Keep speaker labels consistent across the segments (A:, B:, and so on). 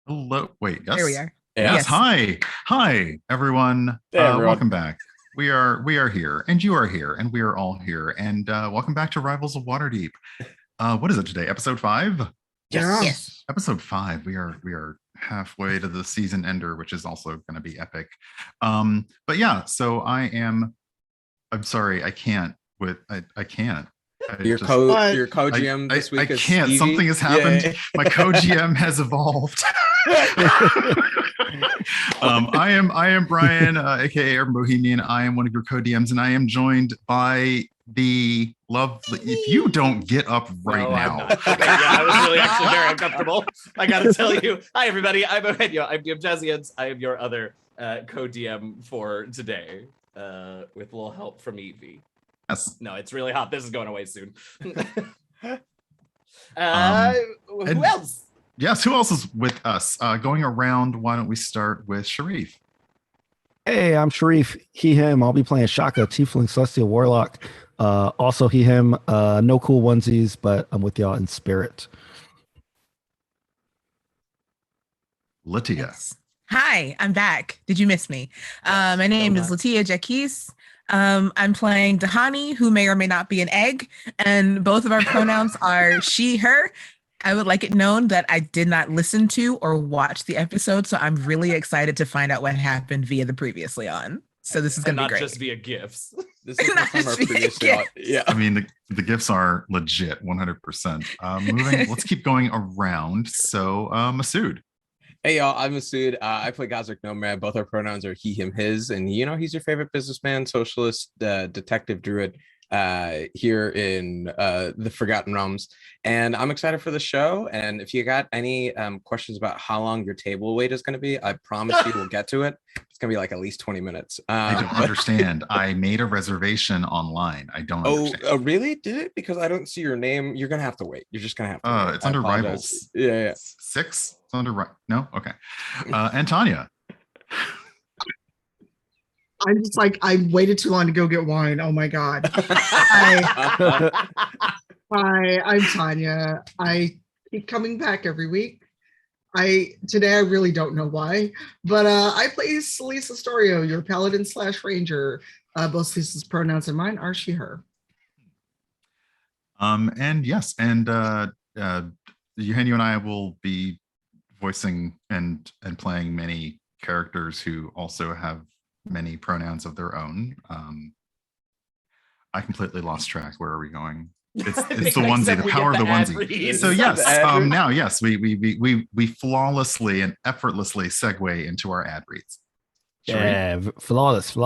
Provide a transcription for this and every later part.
A: Hello. Wait, yes.
B: There we are.
A: Yes. Hi, everyone.
C: Hey, everyone.
A: Welcome back. We are here, and you are here, and we are all here. And welcome back to Rivals of Waterdeep. What is it today? Episode 5?
B: Yes.
A: Episode 5. We are halfway to the season ender, which is also going to be epic. But yeah, so I'm sorry, I can't. I can't.
C: Your co-GM this week is
A: can't.
C: Stevie?
A: Something has happened.
C: Yeah.
A: My co-GM has evolved. I am Brian, aka Urban Bohemian. I am one of your co-DMs, and I am joined by the lovely. If you don't get up right now,
D: I was really actually very uncomfortable. I gotta tell you. Hi everybody. I'm Eugenio. I'm DM Jazzians. I am your other co-DM for today, with a little help from Evie.
A: Yes.
D: No, it's really hot. This is going away soon. Who
A: and-
D: else?
A: Yes, who else is with us? Going around, why don't we start with Shareef?
E: Hey, I'm Shareef. He, him. I'll be playing Shaka, Tiefling Celestial Warlock. Also, he, him. No cool onesies, but I'm with y'all in spirit.
A: LaTia.
B: Yes. Hi, I'm back. Did you miss me? My name is LaTia Jacquise. I'm playing Dahani, who may or may not be an egg, and both of our pronouns are she, her. I would like it known that I did not listen to or watch the episode, so I'm really excited to find out what happened via the previously on. So this is going to be great.
D: Not just via GIFs.
C: This is
B: Not
C: from our
B: just via
C: previous
B: gifts.
C: yeah.
A: I mean, the gifts are legit, 100%. Let's keep going around. So, Masood.
C: Hey y'all, I'm Masood. I play Gazrick Nomrad. Both our pronouns are he, him, his, and he's your favorite businessman, socialist, detective druid here in the Forgotten Realms. And I'm excited for the show. And if you got any questions about how long your table wait is going to be, I promise you we'll get to it. It's going to be like at least 20 minutes.
A: I don't understand. I made a reservation online. I don't understand.
C: Oh, really? Did it? Because I don't see your name. You're going to have to wait. You're just going to have to wait.
A: It's under Rivals.
C: Yeah.
A: 6? It's under no? Okay. And Tanya.
F: I'm just like, I waited too long to go get wine. Oh my God. Hi, I'm Tanya. I keep coming back every week. Today I really don't know why, but I play Selise Astorio, your paladin / ranger. Both Selise's pronouns and mine are she, her.
A: And yes, and Eugenio and I will be voicing and playing many characters who also have many pronouns of their own. I completely lost track. Where are we going? It's the onesie, the power of the onesie. So yes, now yes, we flawlessly and effortlessly segue into our ad reads.
E: Yeah, flawless.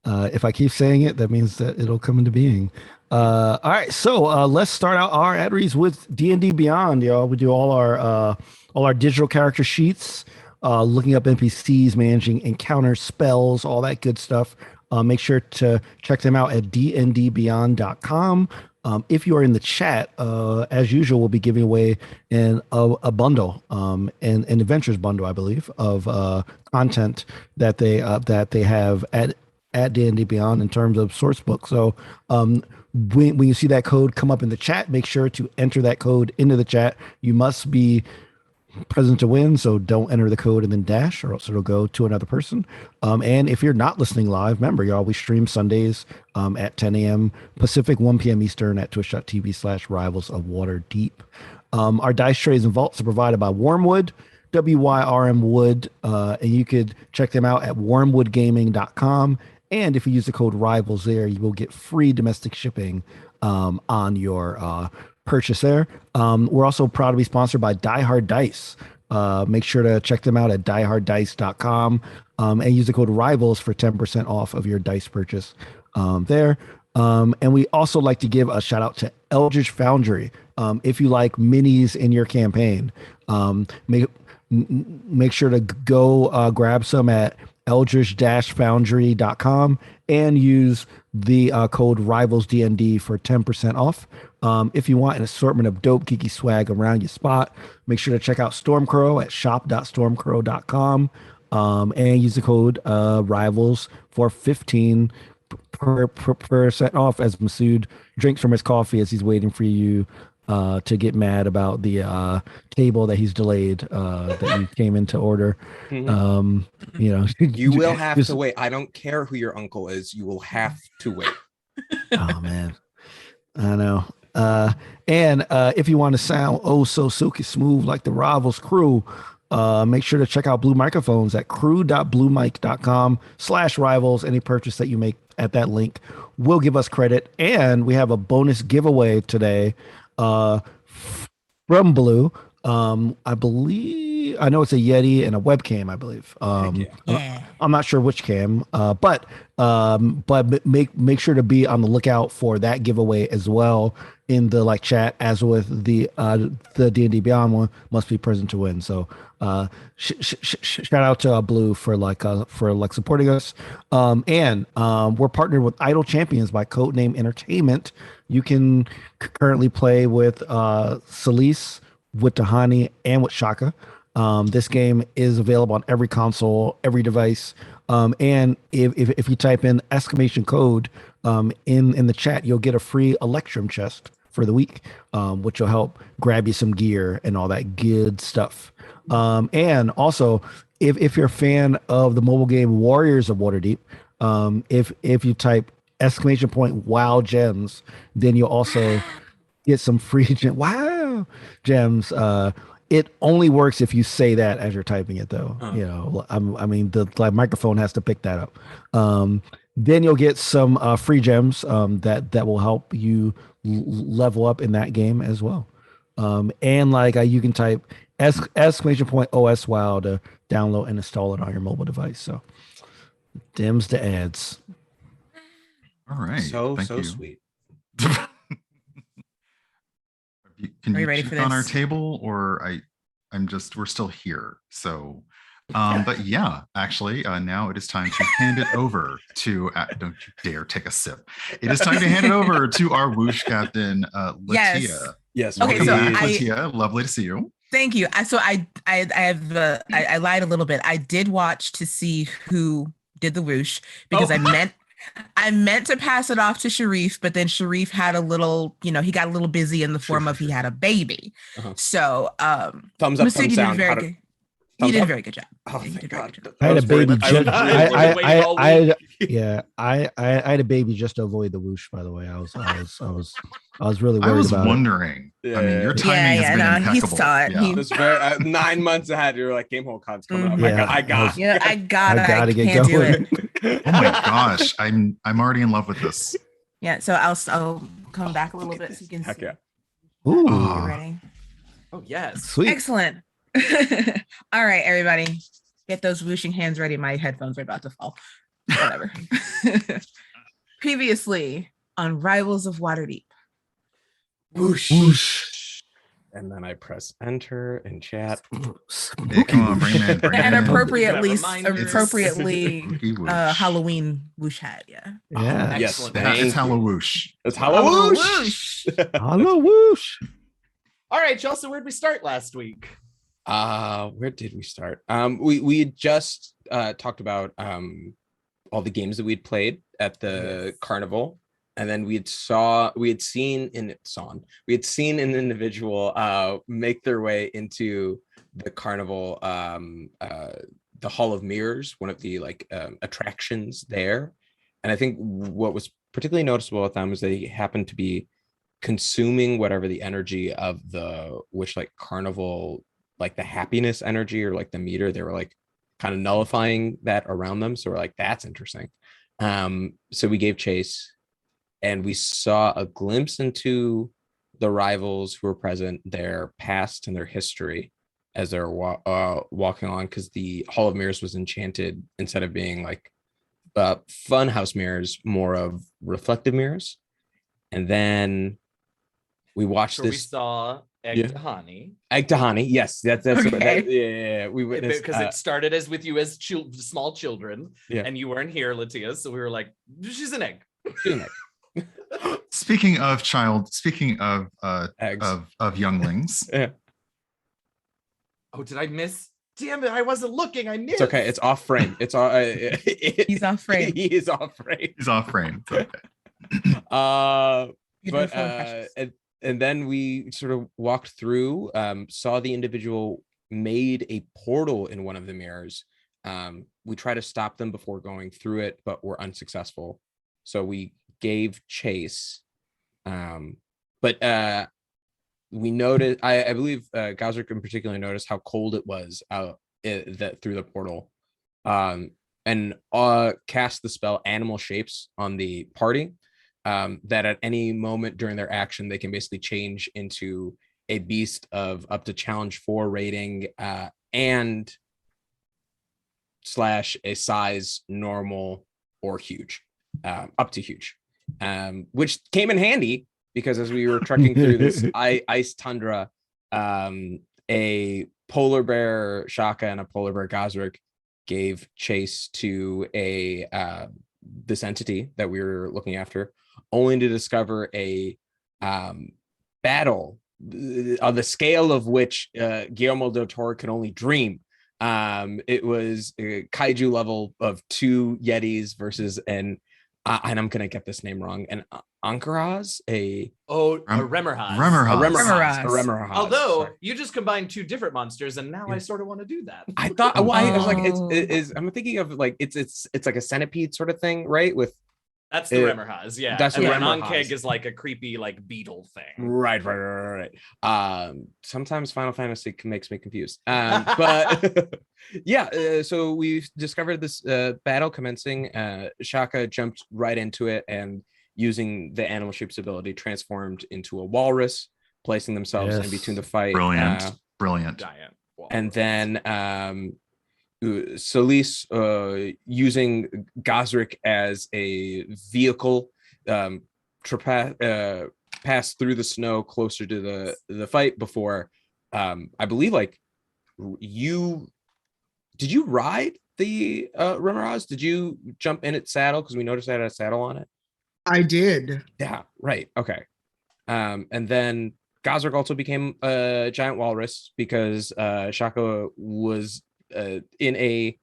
E: If I keep saying it, that means that it'll come into being. All right, so let's start out our ad reads with D&D Beyond, y'all. We do all our digital character sheets, looking up NPCs, managing encounters, spells, all that good stuff. Make sure to check them out at dndbeyond.com. If you are in the chat, as usual, we'll be giving away a bundle, an adventures bundle, I believe, of content that they have at D&D Beyond in terms of source book. So when you see that code come up in the chat, make sure to enter that code into the chat. You must be present to win, so don't enter the code and then dash, or else it'll go to another person. And if you're not listening live, remember, y'all, we stream Sundays at 10 a.m. Pacific, 1 p.m. Eastern at twitch.tv/Rivals of Waterdeep. Our dice trays and vaults are provided by Wyrmwood, WYRM Wood, and you could check them out at wyrmwoodgaming.com. And if you use the code RIVALS there, you will get free domestic shipping on your purchase there. We're also proud to be sponsored by Die Hard Dice. Make sure to check them out at dieharddice.com and use the code RIVALS for 10% off of your dice purchase there. And we also like to give a shout out to Eldritch Foundry. If you like minis in your campaign, make sure to go grab some at eldritch-foundry.com and use the code RIVALSDND for 10% off. If you want an assortment of dope geeky swag around your spot, make sure to check out Stormcrow at shop.stormcrow.com and use the code RIVALS for 15% off as Masood drinks from his coffee as he's waiting for you to get mad about the table that he's delayed that you came in to order.
C: Mhm. You will have
E: just-
C: to wait. I don't care who your uncle is. You will have to wait.
E: Oh man, I know. And if you want to sound oh so silky smooth like the Rivals crew, make sure to check out Blue Microphones at crew.bluemic.com/rivals. Any purchase that you make at that link will give us credit. And we have a bonus giveaway today from Blue. I believe I know it's a Yeti and a webcam, I believe.
B: Yeah.
E: I'm not sure which cam, but make sure to be on the lookout for that giveaway as well in the chat, as with the D&D Beyond one. Must be present to win. So shout out to Blue for supporting us. And we're partnered with Idle Champions by Codename Entertainment. You can currently play with Selise, with Tahani, and with Shaka. This game is available on every console, every device. And if you type in exclamation code in the chat, you'll get a free Electrum chest for the week, which will help grab you some gear and all that good stuff. And also, if you're a fan of the mobile game Warriors of Waterdeep, if you type exclamation point wow gems, then you'll also get some free gems. It only works if you say that as you're typing it, though. I mean, the microphone has to pick that up. Then you'll get some free gems that will help you level up in that game as well. And you can type exclamation point OS WoW to download and install it on your mobile device. So, dims to ads.
A: All right.
C: So
A: thank you.
C: sweet.
A: Can
B: Are
A: you
B: you ready
A: check
B: for
A: on our
B: this?
A: table, or we're still here. So, but yeah, actually, now it is time to hand it over to. Don't you dare take a sip! It is time to hand it over to our whoosh captain, LaTia.
C: Yes.
B: Okay,
A: Welcome
B: so
A: back,
B: I-
A: LaTia. Lovely to see you.
B: Thank you. I lied a little bit. I did watch to see who did the whoosh because I meant to pass it off to Shareef, but then Shareef had a little, he got a little busy in the form of he had a baby.
C: Uh-huh.
B: So
C: Thumbs up,
B: Masood,
C: thumbs
B: you did
C: down.
B: a very good. You did a very good job.
C: Oh,
B: You
C: thank
B: did a very
C: God.
B: good job.
E: I had a baby just.
C: I
E: I had a baby just to avoid the whoosh. By the way, I was really worried
A: I was
E: about
A: wondering. I mean, your timing has been
B: no, he
A: impeccable.
B: saw it.
A: Yeah.
B: He-
C: It was very 9 months ahead. You were like, game hole cod's coming up.
E: Yeah,
C: I got.
B: Yeah, I
E: gotta
B: I
E: get
B: can't do
E: going.
B: it.
A: Oh my gosh, I'm already in love with this.
B: Yeah, so I'll come back a little bit so you can
C: Heck
B: see.
C: yeah.
E: Ooh,
B: You ready?
D: Oh yes.
E: sweet.
B: Excellent. All right, everybody, get those whooshing hands ready. My headphones are about to fall. Whatever. Previously on Rivals of Waterdeep.
C: Whoosh. And then I press enter in chat.
A: Hey, come on, bring it in. Bring it
B: And
A: in.
B: appropriately
D: Reminders.
A: Spooky whoosh.
B: Halloween whoosh hat. Yeah.
E: Yeah.
C: Yes.
D: Excellent.
A: It's
C: Thank you.
A: Hallowoosh.
C: It's Halloween.
B: Whoosh.
E: Hello, whoosh.
D: All right, Chelsea, where'd we start last week?
C: Where did we start? We had just talked about all the games that we'd played at the carnival, and then we had seen an individual make their way into the carnival, the Hall of Mirrors, one of the attractions there. And I think what was particularly noticeable with them was they happened to be consuming whatever the energy of the carnival, the happiness energy or the meter, they were kind of nullifying that around them. So we're like, that's interesting. So we gave chase and we saw a glimpse into the rivals who were present, their past and their history as they're walking on, because the Hall of Mirrors was enchanted, instead of being fun house mirrors, more of reflective mirrors. And then we watched
D: We
C: this.
D: saw Egg Tahani.
C: Egg Tahani, yes, that's
B: Okay.
C: yeah. We witnessed
D: Because it started as with you as small children,
C: Yeah.
D: and you weren't here, LaTia. So we were like, she's an egg.
A: Speaking of
C: Eggs.
A: of younglings,
C: Yeah.
D: Oh, did I miss? Damn it, I wasn't looking. I missed.
C: It's okay. It's off frame. It's all.
B: He's off frame.
C: He is off frame.
A: he's off frame. It's okay.
B: You're doing
C: But
B: full impressions.
C: and then we sort of walked through, saw the individual made a portal in one of the mirrors. We tried to stop them before going through it, but were unsuccessful. So we gave chase. But we noticed, I believe Gazrick in particular noticed how cold it was out through the portal, and cast the spell Animal Shapes on the party, that at any moment during their action, they can basically change into a beast of up to challenge 4 rating, and / a size normal or huge, up to huge, which came in handy because as we were trekking through this ice tundra, a polar bear Shaka and a polar bear Gazrick gave chase to this entity that we were looking after, only to discover a battle on the scale of which Guillermo del Toro could only dream. It was a kaiju level of 2 Yetis versus and I'm gonna get this name wrong, an Ankaraz, a
D: Remmerhaz.
C: Remmerhaz.
D: Although you just combined 2 different monsters, and now I sort of want to do that.
C: I thought, well, I was like, I'm thinking of like it's like a centipede sort of thing, right? With
D: that's the Remmerhaz, yeah.
C: That's
D: and
C: what
D: then
C: Remmerhaz
D: Ankeg is like a creepy like beetle thing.
C: Right. Sometimes Final Fantasy makes me confused. But yeah, so we discovered this battle commencing. Shaka jumped right into it and using the Animal Shapes ability transformed into a walrus, placing themselves in between the fight.
A: Brilliant.
D: Giant walrus.
C: And then Selise using Gazrick as a vehicle to pass through the snow closer to the fight before I believe like did you ride the Remmerhaz? Did you jump in its saddle? Because we noticed it had a saddle on it.
F: I did.
C: Yeah, right. Okay. And then Gazrick also became a giant walrus because Shaka was in a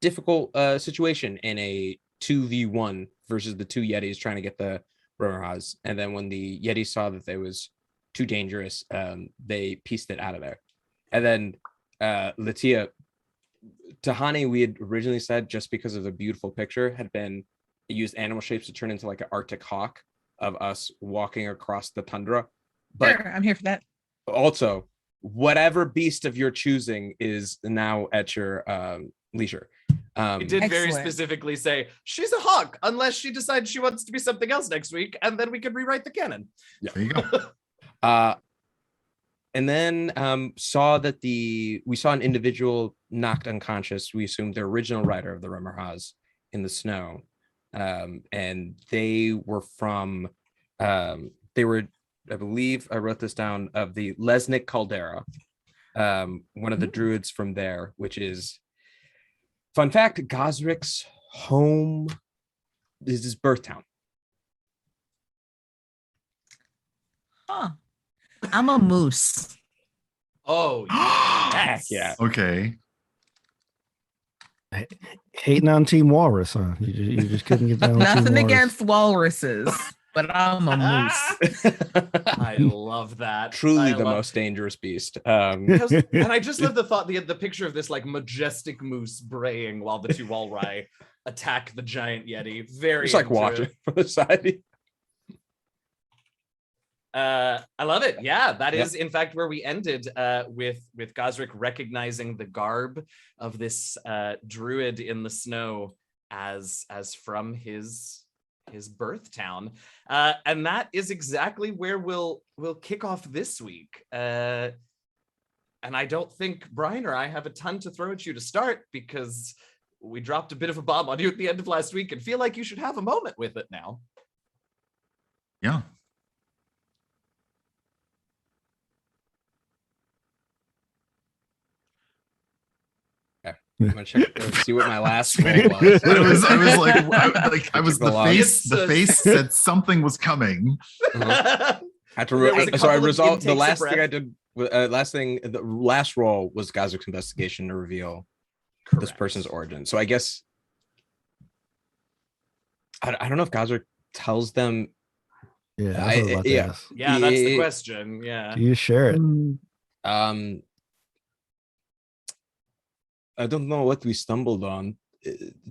C: difficult situation in a 2v1 versus the 2 Yetis trying to get the Remmerhaz. And then when the Yetis saw that they was too dangerous, they pieced it out of there. And then LaTia, Tahani, we had originally said just because of the beautiful picture had been used Animal Shapes to turn into like an Arctic hawk of us walking across the tundra. But
B: sure, I'm here for that.
C: Also, whatever beast of your choosing is now at your leisure.
D: It did very specifically say she's a hawk unless she decides she wants to be something else next week, and then we could rewrite the canon.
C: Yeah.
A: There you go.
C: And then saw an individual knocked unconscious. We assumed the original rider of the Remmerhaz in the snow, and they were from I believe I wrote this down, of the Lednik Caldera, one of the druids from there, which is, fun fact, Gazrick's home is his birth town.
B: Huh. I'm a moose.
D: Oh,
C: Heck yeah.
A: Okay.
E: Hating on Team Walrus, huh? You just couldn't get down.
B: Nothing against walruses, but I'm a moose.
D: I love that.
C: Truly the most dangerous beast.
D: And I just love the thought, the picture of this like majestic moose braying while the 2 Walrai attack the giant Yeti. Very
C: just like watching from the side.
D: I love it. Yeah, that is in fact where we ended with Gazrick recognizing the garb of this druid in the snow as from his birth town, and that is exactly where we'll kick off this week. And I don't think Brian or I have a ton to throw at you to start because we dropped a bit of a bomb on you at the end of last week and feel like you should have a moment with it now.
A: Yeah.
C: I'm gonna check see what my last roll was.
A: I was the face said something was coming.
C: I had to so I resolved the last thing I did. The last roll was Gazrick's investigation to reveal this person's origin. So I guess I don't know if Gazrick tells them
E: Yeah, that's what I was about to ask.
D: Yeah, that's the question. Yeah.
E: Do you share it?
C: I don't know what we stumbled on.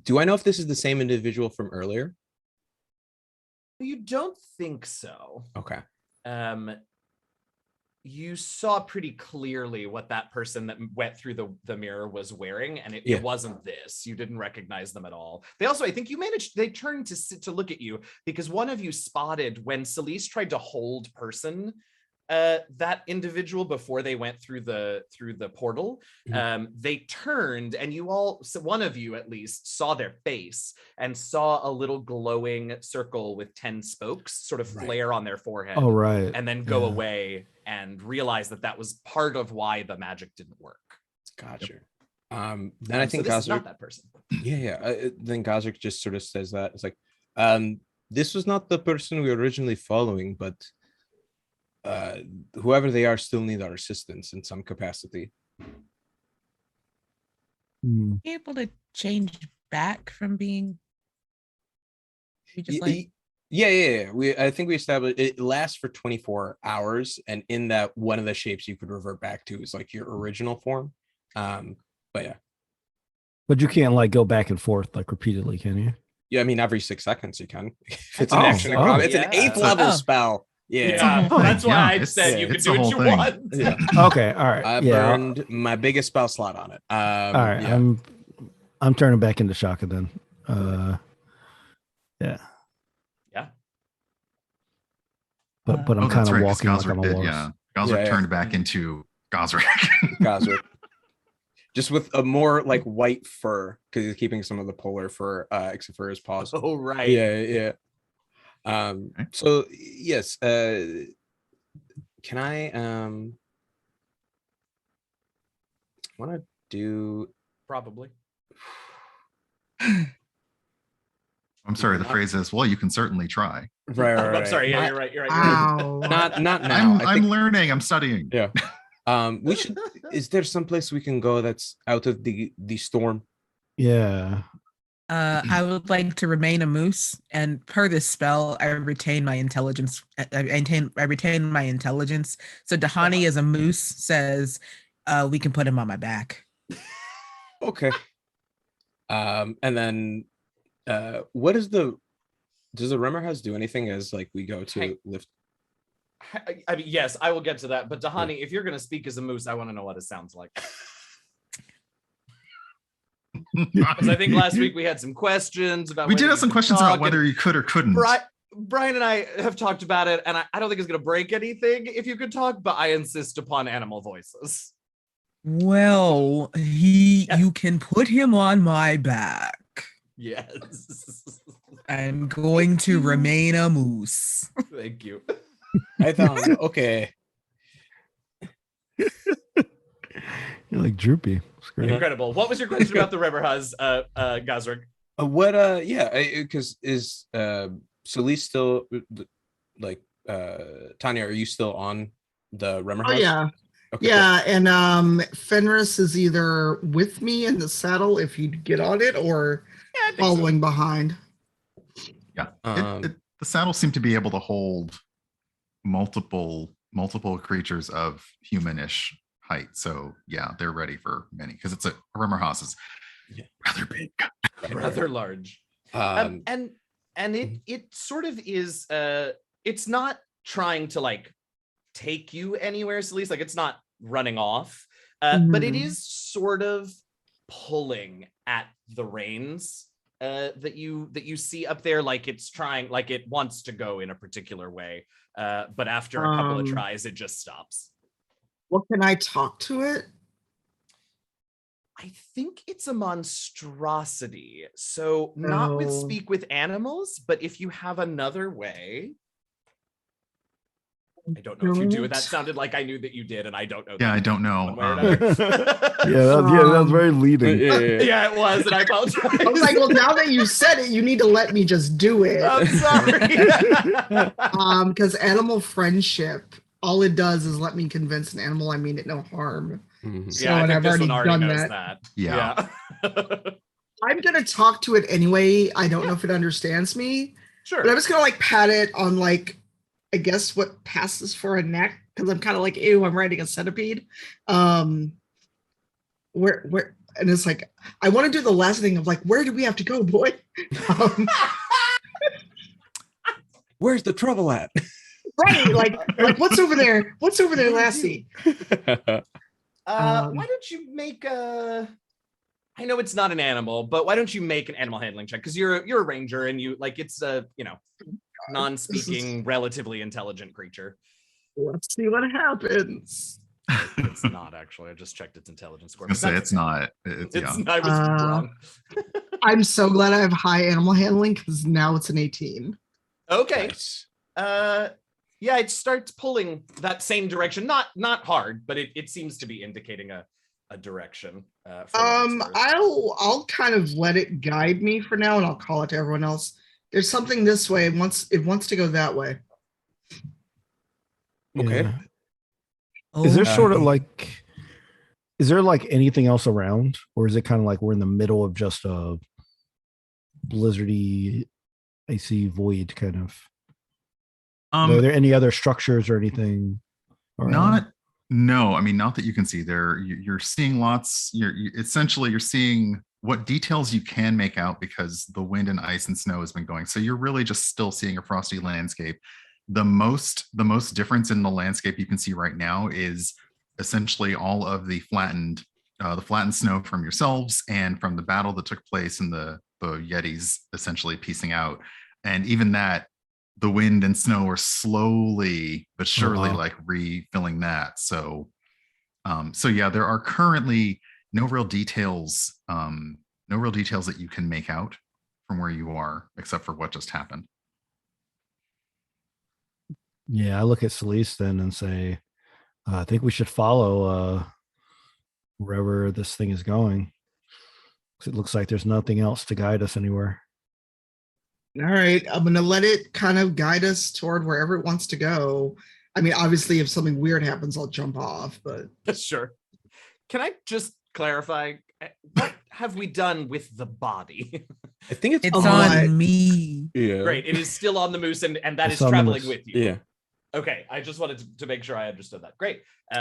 C: Do I know if this is the same individual from earlier?
D: You don't think so.
C: Okay.
D: You saw pretty clearly what that person that went through the mirror was wearing, and it wasn't this. You didn't recognize them at all. They also, I think they turned to look at you because one of you spotted when Selise tried to hold person that individual before they went through the portal. They turned, and so one of you at least saw their face and saw a little glowing circle with 10 spokes sort of flare on their forehead.
E: Oh, right.
D: And then go away and realize that was part of why the magic didn't work.
C: Gotcha. Then I think
D: so this
C: Gazrick,
D: is not that person.
C: Then Gazrick just sort of says that it's like, this was not the person we were originally following, but whoever they are still need our assistance in some capacity.
B: Able to change back from being
C: I think we established it lasts for 24 hours, and in that, one of the shapes you could revert back to is like your original form. But
E: you can't like go back and forth like repeatedly, can you?
C: Yeah, I mean every 6 seconds you can. If it's an action, it's an 8th level spell.
D: That's why I said you could do what you want.
E: Okay, all right.
C: I burned my biggest spell slot on it.
E: All right, I'm turning back into Shaka then. But I'm kind of walking like I'm a
A: horse. Gazrick turned back into Gazrick.
C: Gazrick. Just with a more like white fur, because he's keeping some of the polar fur except for his paws.
D: Oh, right.
C: Yeah. So yes, can I want to do
D: probably.
A: I'm sorry, the phrase is, well, you can certainly try.
C: Right.
D: I'm sorry, you're right.
F: Wow.
C: Not now.
A: I'm learning, I'm studying.
C: Yeah. We should, is there some place we can go that's out of the storm?
E: Yeah.
B: I would like to remain a moose, and per this spell, I retain my intelligence. I retain my intelligence. So Dahani as a moose says, we can put him on my back.
C: Okay. And then what is does the Remmer house do anything as like we go to lift?
D: I mean, yes, I will get to that. But Dahani, if you're going to speak as a moose, I want to know what it sounds like. Because I think last week we had some questions about.
A: We did have some questions about whether you could or couldn't.
D: Brian and I have talked about it, and I don't think it's going to break anything if you could talk, but I insist upon animal voices.
B: Well, you can put him on my back.
D: Yes.
B: I'm going to remain a moose.
D: Thank you.
C: I thought, okay.
E: You're like droopy.
D: Incredible. What was your question about the river huz, Gazrick?
C: Because is Selise still like Tanya? Are you still on the Remmer house?
F: Oh yeah. Okay, cool. And Fenris is either with me in the saddle if you'd get on it, or following behind.
A: Yeah, the saddle seemed to be able to hold multiple creatures of humanish height. So yeah, they're ready for many because it's a Remmer house is rather big,
D: rather large, and it sort of is. It's not trying to like take you anywhere, Selise. Like it's not running off, but it is sort of pulling at the reins that you see up there, like it's trying, like it wants to go in a particular way, but after a couple of tries, it just stops.
F: Well, can I talk to it?
D: I think it's a monstrosity, so not with speak with animals, but if you have another way. I don't know if you do it. That sounded like I knew that you did, and I don't know.
A: Yeah, I don't know.
E: That was very leading.
D: Yeah, it was, and I apologize.
F: I was like, well, now that you said it, you need to let me just do it.
D: I'm sorry.
F: Because animal friendship, all it does is let me convince an animal I mean it no harm. So,
D: yeah, I think
F: I've
D: this
F: already
D: one already
F: done
D: knows
F: that.
A: Yeah.
F: I'm gonna talk to it anyway. I don't know if it understands me.
D: Sure.
F: But I'm just gonna like pat it on like I guess what passes for a neck, because I'm kind of like, ew, I'm riding a centipede. Where and it's like I want to do the last thing of like, where do we have to go, boy?
C: Where's the trouble at?
F: Right, like what's over there? What's over there, lassie?
D: Why don't you make a? I know it's not an animal, but why don't you make an animal handling check? Because you're a ranger and you like it's a non-speaking, relatively intelligent creature.
F: Let's see what happens.
D: It's not actually. I just checked its intelligence score.
A: I say it's not. It's yeah.
D: I was wrong.
F: I'm so glad I have high animal handling because now it's an 18.
D: Okay.
C: Nice.
D: Yeah, it starts pulling that same direction. Not hard, but it seems to be indicating a direction.
F: I'll kind of let it guide me for now, and I'll call it to everyone else. There's something this way. It wants to go that way.
C: Okay.
E: Yeah. Is there sort of like, is there like anything else around, or is it kind of like we're in the middle of just a blizzardy, icy void kind of? Are there any other structures or anything around?
A: No, I mean, not that you can see there. You're seeing lots. Essentially you're seeing what details you can make out because the wind and ice and snow has been going. So you're really just still seeing a frosty landscape. The most difference in the landscape you can see right now is essentially all of the flattened snow from yourselves and from the battle that took place and the Yetis essentially piecing out. And even that, the wind and snow are slowly but surely like refilling that. So yeah, there are currently no real details that you can make out from where you are, except for what just happened.
E: Yeah, I look at Selise then and say, I think we should follow wherever this thing is going. It looks like there's nothing else to guide us anywhere.
F: All right, I'm gonna let it kind of guide us toward wherever it wants to go. I mean, obviously, if something weird happens, I'll jump off. But
D: Sure. Can I just clarify? What have we done with the body?
C: I think
B: It's on me.
C: Yeah.
D: Great. It is still on the moose, and that
E: It's
D: is
E: on the
D: traveling
E: moose.
D: with you.
C: Yeah.
D: Okay. I just wanted to make sure I understood that. Great. All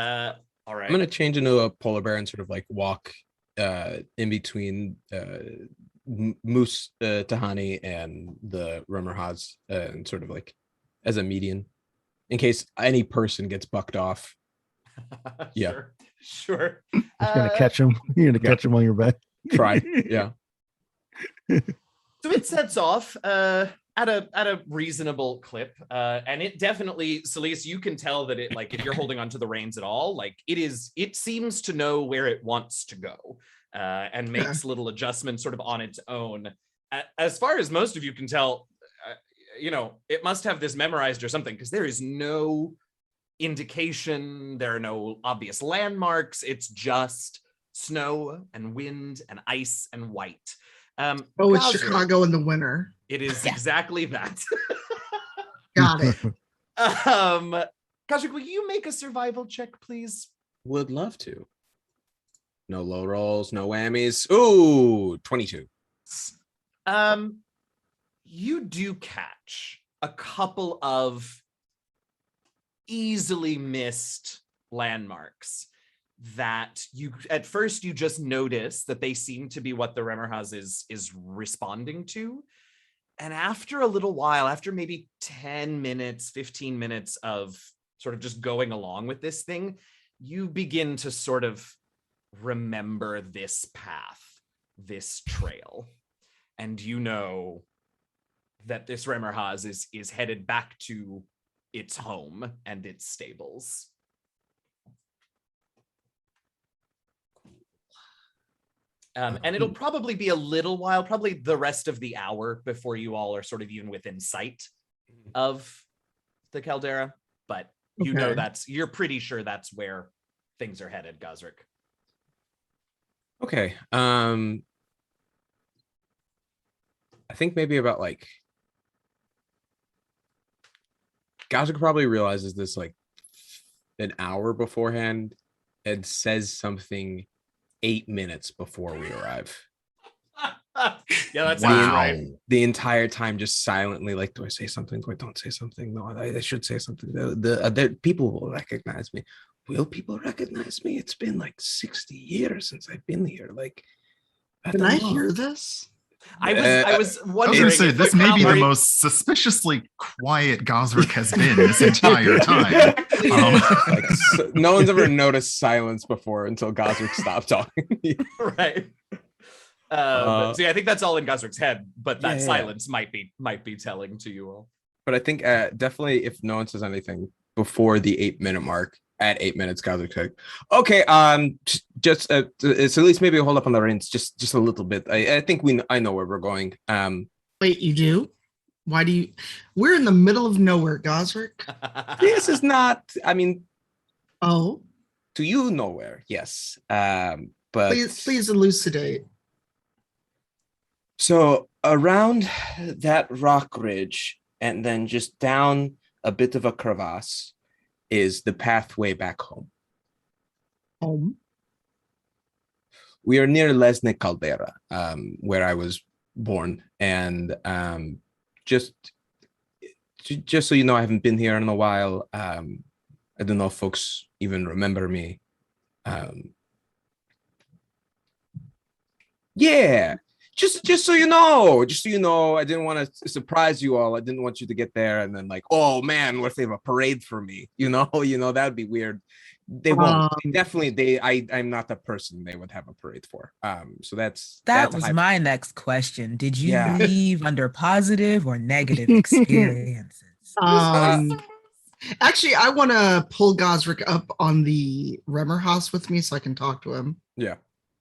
D: right.
C: I'm gonna change into a polar bear and sort of like walk in between Moose Tahani and the Rummerhaz and sort of like as a median in case any person gets bucked off. Yeah.
D: Sure.
E: You're gonna catch him. You're gonna catch him on your back.
C: Try. Yeah.
D: So it sets off at a reasonable clip, and it definitely, Selise, you can tell that it, like, if you're holding onto the reins at all, like it seems to know where it wants to go, and makes little adjustments sort of on its own. As far as most of you can tell, it must have this memorized or something, because there is no indication, there are no obvious landmarks. It's just snow and wind and ice and white.
F: it's
D: Gazrick,
F: Chicago in the winter.
D: it is exactly that.
F: Got it.
D: Gazrick, will you make a survival check, please?
C: Would love to. No low rolls, no whammies. Ooh, 22.
D: You do catch a couple of easily missed landmarks that you at first you just notice that they seem to be what the Remmerhaz is responding to. And after a little while, after maybe 10 minutes, 15 minutes of sort of just going along with this thing, you begin to sort of remember this path, this trail. And you know that this Remmerhaz is headed back to its home and its stables. And it'll probably be a little while, probably the rest of the hour before you all are sort of even within sight of the Caldera. But you know you're pretty sure that's where things are headed, Gazrick.
C: Okay. I think maybe about like Gazrick probably realizes this like an hour beforehand and says something 8 minutes before we arrive.
D: Yeah, that's
A: Wow.
D: right.
C: The entire time, just silently, like, do I say something? Do I don't say something? No, I should say something. The people will recognize me. Will people recognize me? It's been like 60 years since I've been here. Like,
F: Can
C: don't
F: I
C: know.
F: hear this?
D: I was
A: I was
D: wondering.
A: going to say,
D: if
A: this
D: you
A: may be the
D: are-
A: most suspiciously quiet Gazrick has been this entire time.
C: Like, no one's ever noticed silence before until Gazrick stopped talking.
D: Right. So yeah, I think that's all in Gazrick's head, but that
C: Yeah.
D: silence might be telling to you all.
C: But I think definitely if no one says anything before the 8-minute mark, at 8 minutes, Gazrick's like, okay, just so at least maybe hold up on the reins just a little bit. I think I know where we're going.
F: Wait, you do? Why do you? We're in the middle of nowhere, Gazrick.
C: This is not, I mean,
F: Oh,
C: to you nowhere, yes. But
F: please elucidate.
C: so around that rock ridge and then just down a bit of a crevasse is the pathway back home.
F: Home.
C: We are near Lednik Caldera, where I was born, and just so you know, I haven't been here in a while. I don't know if folks even remember me. Yeah, just so you know, I didn't want to surprise you all. I didn't want you to get there and then like, oh man, what if they have a parade for me? You know, that would be weird. They won't. I'm not the person they would have a parade for. So that
B: was my next question. Did you
C: Yeah.
B: leave under positive or negative experiences?
F: Actually, I want to pull Gazrick up on the Remmerhaus with me so I can talk to him.
C: Yeah.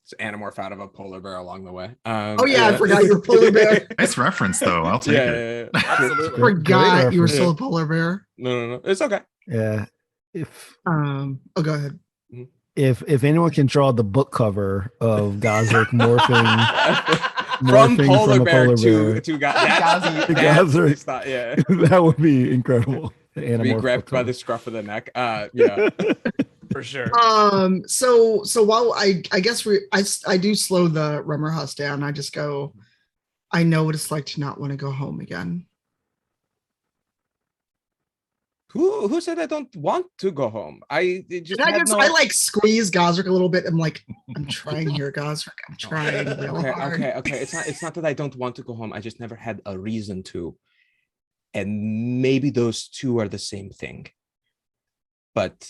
C: It's Animorph out of a polar bear along the way.
F: Oh yeah, I forgot you were polar bear.
A: Nice reference, though. I'll take it.
C: Yeah.
D: Absolutely.
F: Forgot you were
E: reference.
F: still a polar bear.
C: No. It's okay.
E: Yeah. If
F: Oh, go ahead.
E: if anyone can draw the book cover of Gazrick
C: From
E: morphing
C: polar
E: from a
C: bear
E: polar
C: to
E: bear.
C: to Gazrick.
E: Gazrick.
C: Yeah.
E: That would be incredible. The
C: Be
E: Animorph
C: grabbed
E: book
C: by
E: cover.
C: the scruff of the neck. Yeah.
D: For sure.
F: So while I guess I do slow the Remmerhaus down, I just go, I know what it's like to not want to go home again.
C: Who said I don't want to go home? I
F: like squeeze Gazrick a little bit. I'm like, I'm trying here, Gazrick. I'm trying real hard.
C: Okay. It's not that I don't want to go home. I just never had a reason to. And maybe those two are the same thing. But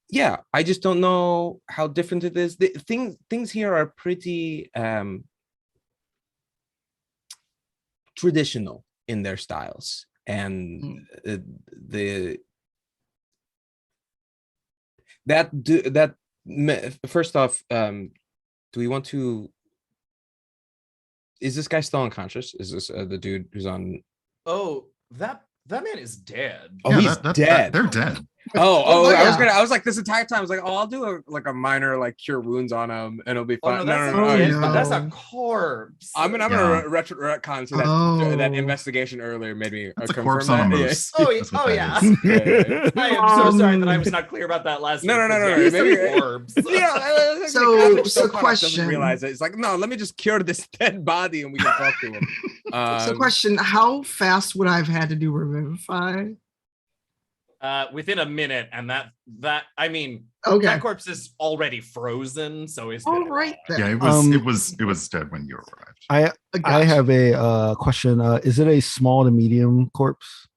C: yeah, I just don't know how different it is. Things here are pretty traditional in their styles, and first off, do we want to? Is this guy still unconscious? Is this the dude who's on?
D: Oh, that man is dead.
C: Oh, he's dead.
A: They're dead.
C: Oh,
F: yeah.
C: I was like this entire time. I was like, oh, I'll do a minor like cure wounds on him, and it'll be
D: Oh,
C: fine.
D: no, that's
F: no.
D: a corpse.
C: I'm gonna retcon to that investigation earlier. Maybe
A: That's a
C: confirm
A: corpse on a
C: that.
A: moose.
D: Oh,
A: That's what
D: yeah.
A: that is.
C: Yeah.
D: I am so sorry that I was not clear about that last
C: No,
D: week.
C: no,
D: Yeah, he's a
C: maybe-
D: corpse.
C: Yeah.
F: So
C: doesn't
F: question.
C: realize it. It's like, no, let me just cure this dead body and we can talk to him.
F: So question, how fast would I have had to do Revivify?
D: Within a minute, and that I mean,
F: Okay.
D: that corpse is already frozen, so it's
F: All right then.
A: Yeah, it was dead when you arrived.
E: I
F: Gotcha.
E: have a question. Is it a small to medium corpse?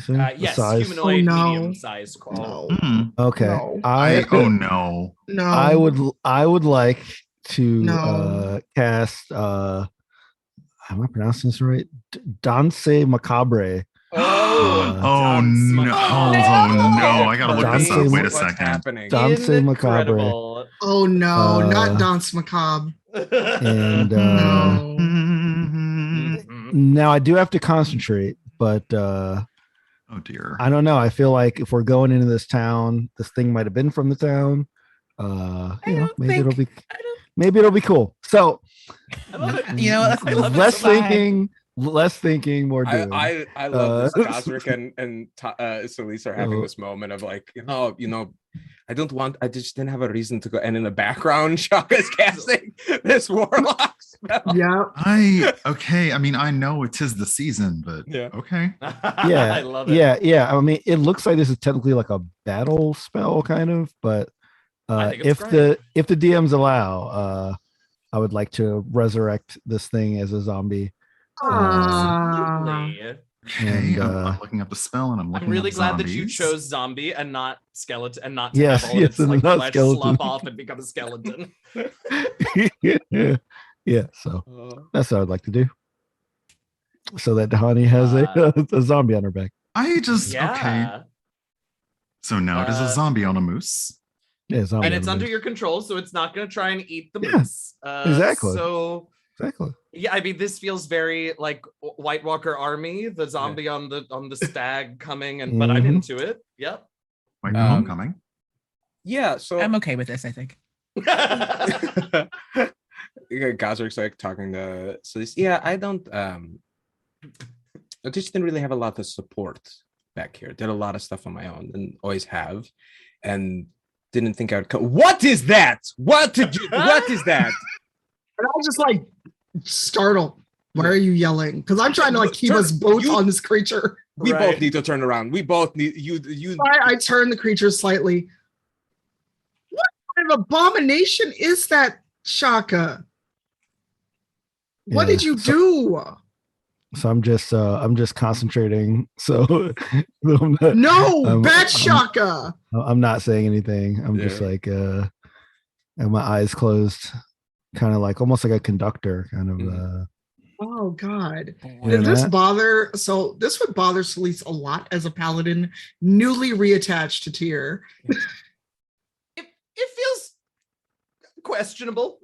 D: Yes,
E: size?
D: humanoid,
F: Oh, no.
D: medium-sized corpse.
F: No.
A: Hmm.
E: Okay.
F: No.
A: Oh no.
F: No.
E: I would like to
F: No.
E: cast am I pronouncing this right? Danse Macabre.
A: Oh no.
D: no.
A: I gotta look this up.
E: Danse-
A: Wait a
C: What's
A: second.
C: happening?
E: Danse Macabre.
D: Incredible.
F: Oh no, not
E: Uh,
F: Dance Macabre.
E: And
F: No.
D: Mhm.
E: now I do have to concentrate, but
A: Oh dear.
E: I don't know. I feel like if we're going into this town, this thing might have been from the town. Maybe it'll be cool. So
B: You know,
E: less thinking, Less thinking, more doing.
C: I love this. Gazrick and Selise are having this moment of like, I just didn't have a reason to go. And in the background, Shaka's casting this warlock spell.
F: Yeah.
A: Okay. I mean, I know it is the season, but okay.
E: Yeah.
D: I love it.
E: Yeah. I mean, it looks like this is technically like a battle spell, kind of, but if the DMs allow, I would like to resurrect this thing as a zombie.
D: Absolutely.
A: Okay, I'm looking up the spell and I'm looking.
D: I'm really
A: up
D: glad
A: zombies.
D: that you chose zombie and not skeleton, and not
E: Yes,
D: have all of its like
E: not
D: flesh
E: skeleton.
D: slop off and become a skeleton.
E: Yeah. So that's what I'd like to do. So that Dahani has a zombie on her back.
A: Okay. So now it is a zombie on a moose.
E: Yeah, zombie
D: and
E: on
D: it's
E: a
D: under
E: moose.
D: your control, so it's not going to try and eat the
E: Yeah,
D: moose.
E: exactly.
D: So
E: exactly.
D: yeah, I mean, this feels very like White Walker Army, the zombie on the stag coming, and but I'm into it. Yep.
A: Like homecoming.
C: Yeah, so
B: I'm okay with this, I think.
C: Gazrick's like talking to Selise. Yeah, I just didn't really have a lot of support back here. Did a lot of stuff on my own and always have, and didn't think I would come. What is that? What is that?
F: And I was just like startled. Why are you yelling? Because I'm trying to like keep us both on this creature.
C: We both need to turn around. We both need you.
F: I turn the creature slightly. What kind of abomination is that, Shaka? What did you do?
E: So I'm just concentrating. So
F: bad Shaka.
E: I'm not saying anything. I'm just like and my eyes closed, kind of like almost like a conductor, kind of.
F: Oh God! Did this bother? So this would bother Selise a lot as a paladin, newly reattached to Tyr.
D: It feels questionable.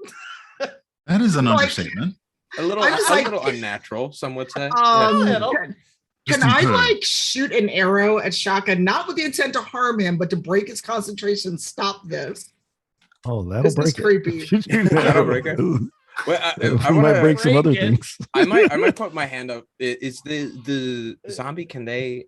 A: That is an understatement.
C: A little unnatural, some would say.
F: Can I like shoot an arrow at Shaka, not with the intent to harm him, but to break his concentration, stop this?
E: Oh, that'll break it.
F: Creepy.
C: That'll break it. Well, I
E: might break some other things.
C: I might put my hand up. Is the zombie? Can they?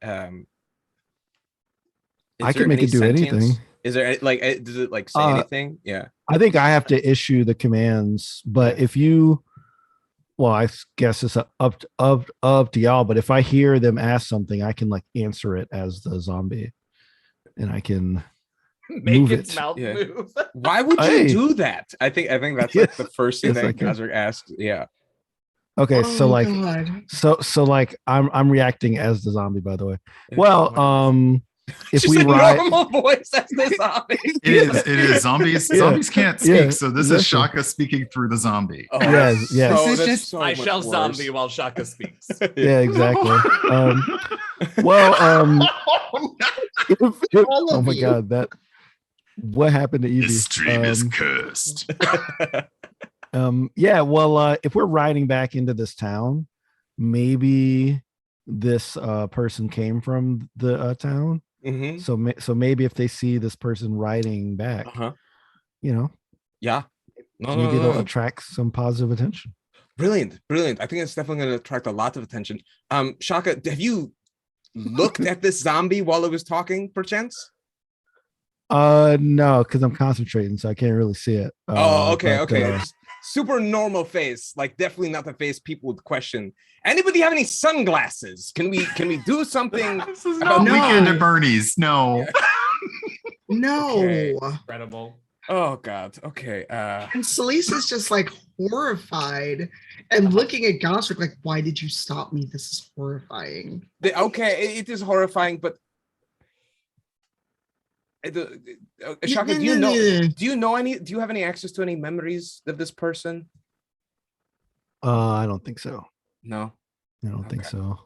E: I can make it do anything.
C: Is there like? Does it like say anything? Yeah.
E: I think I have to issue the commands, but if you, well, I guess it's up to y'all. But if I hear them ask something, I can like answer it as the zombie, and I can
D: make its mouth move.
C: Why would you do that? I think that's like the first thing that Gazrick asked. Yeah.
E: Okay, so like, so like, I'm reacting as the zombie. By the way, well, if we ride,
C: normal voice as the zombie.
A: It is. Zombies can't speak, so this is Shaka speaking through the zombie.
C: Oh,
E: yes.
B: This is just
D: I shall zombie while Shaka speaks.
E: Yeah, exactly. Oh my God, what happened to Evie?
A: This stream is cursed.
E: Yeah, well, if we're riding back into this town, maybe this person came from the town.
C: Mm-hmm.
E: So maybe if they see this person riding back,
C: yeah,
E: maybe it'll attract some positive attention.
C: Brilliant. I think it's definitely going to attract a lot of attention. Shaka, have you looked at this zombie while it was talking, perchance?
E: No, because I'm concentrating, so I can't really see it.
C: Okay. Super normal face, like definitely not the face people would question. Anybody have any sunglasses? Can we do something?
A: This is not Weekend at Bernie's. No.
F: No.
C: Okay.
D: Incredible.
C: Oh God. Okay.
F: And Selise is just like horrified and looking at Gazrick like, why did you stop me? This is horrifying.
C: It is horrifying, but Shaka, do you have any access to any memories of this person?
E: I don't think so.
C: No,
E: I don't think so.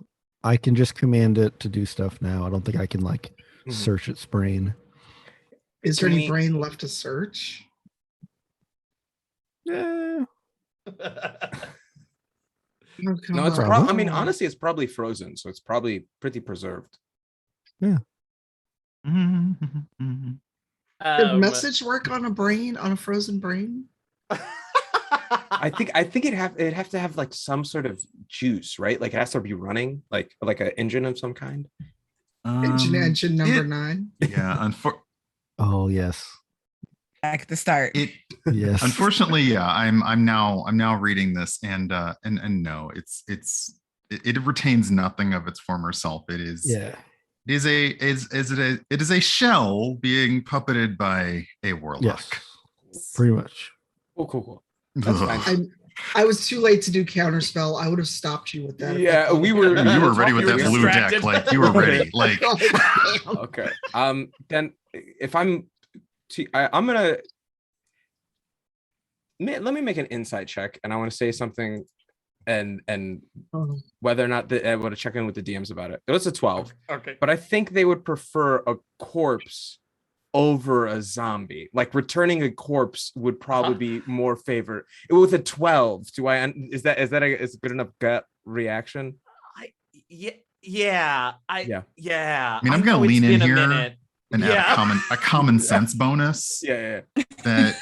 E: I can just command it to do stuff now. I don't think I can like search its brain.
F: Is there any brain left to search?
E: Yeah.
C: No, it's I mean, honestly, it's probably frozen, so it's probably pretty preserved.
E: Yeah.
F: Did message work on a frozen brain?
C: think it'd have to have like some sort of juice, right? Like it has to be running, like an engine of some kind.
F: Engine number 9.
A: Yeah,
E: Oh yes.
B: Back at the start.
E: Yes.
A: Unfortunately, yeah, I'm now reading this, and no, it retains nothing of its former self. It is it is a shell being puppeted by a warlock.
E: Yes. Pretty much.
C: Cool. That's fine.
F: I was too late to do counterspell. I would have stopped you with that.
C: Yeah,
A: you were ready with that blue deck, like you were ready. Like
C: okay. Then if I'm gonna let me make an insight check, and I want to say something, and whether or not I want to check in with the DMs about it. It was a 12.
D: Okay.
C: But I think they would prefer a corpse over a zombie. Like returning a corpse would probably be more favorite. With a 12, is that a good enough gut reaction?
D: Yeah.
A: I mean, I'm gonna lean in here and add a common sense bonus.
C: Yeah.
A: That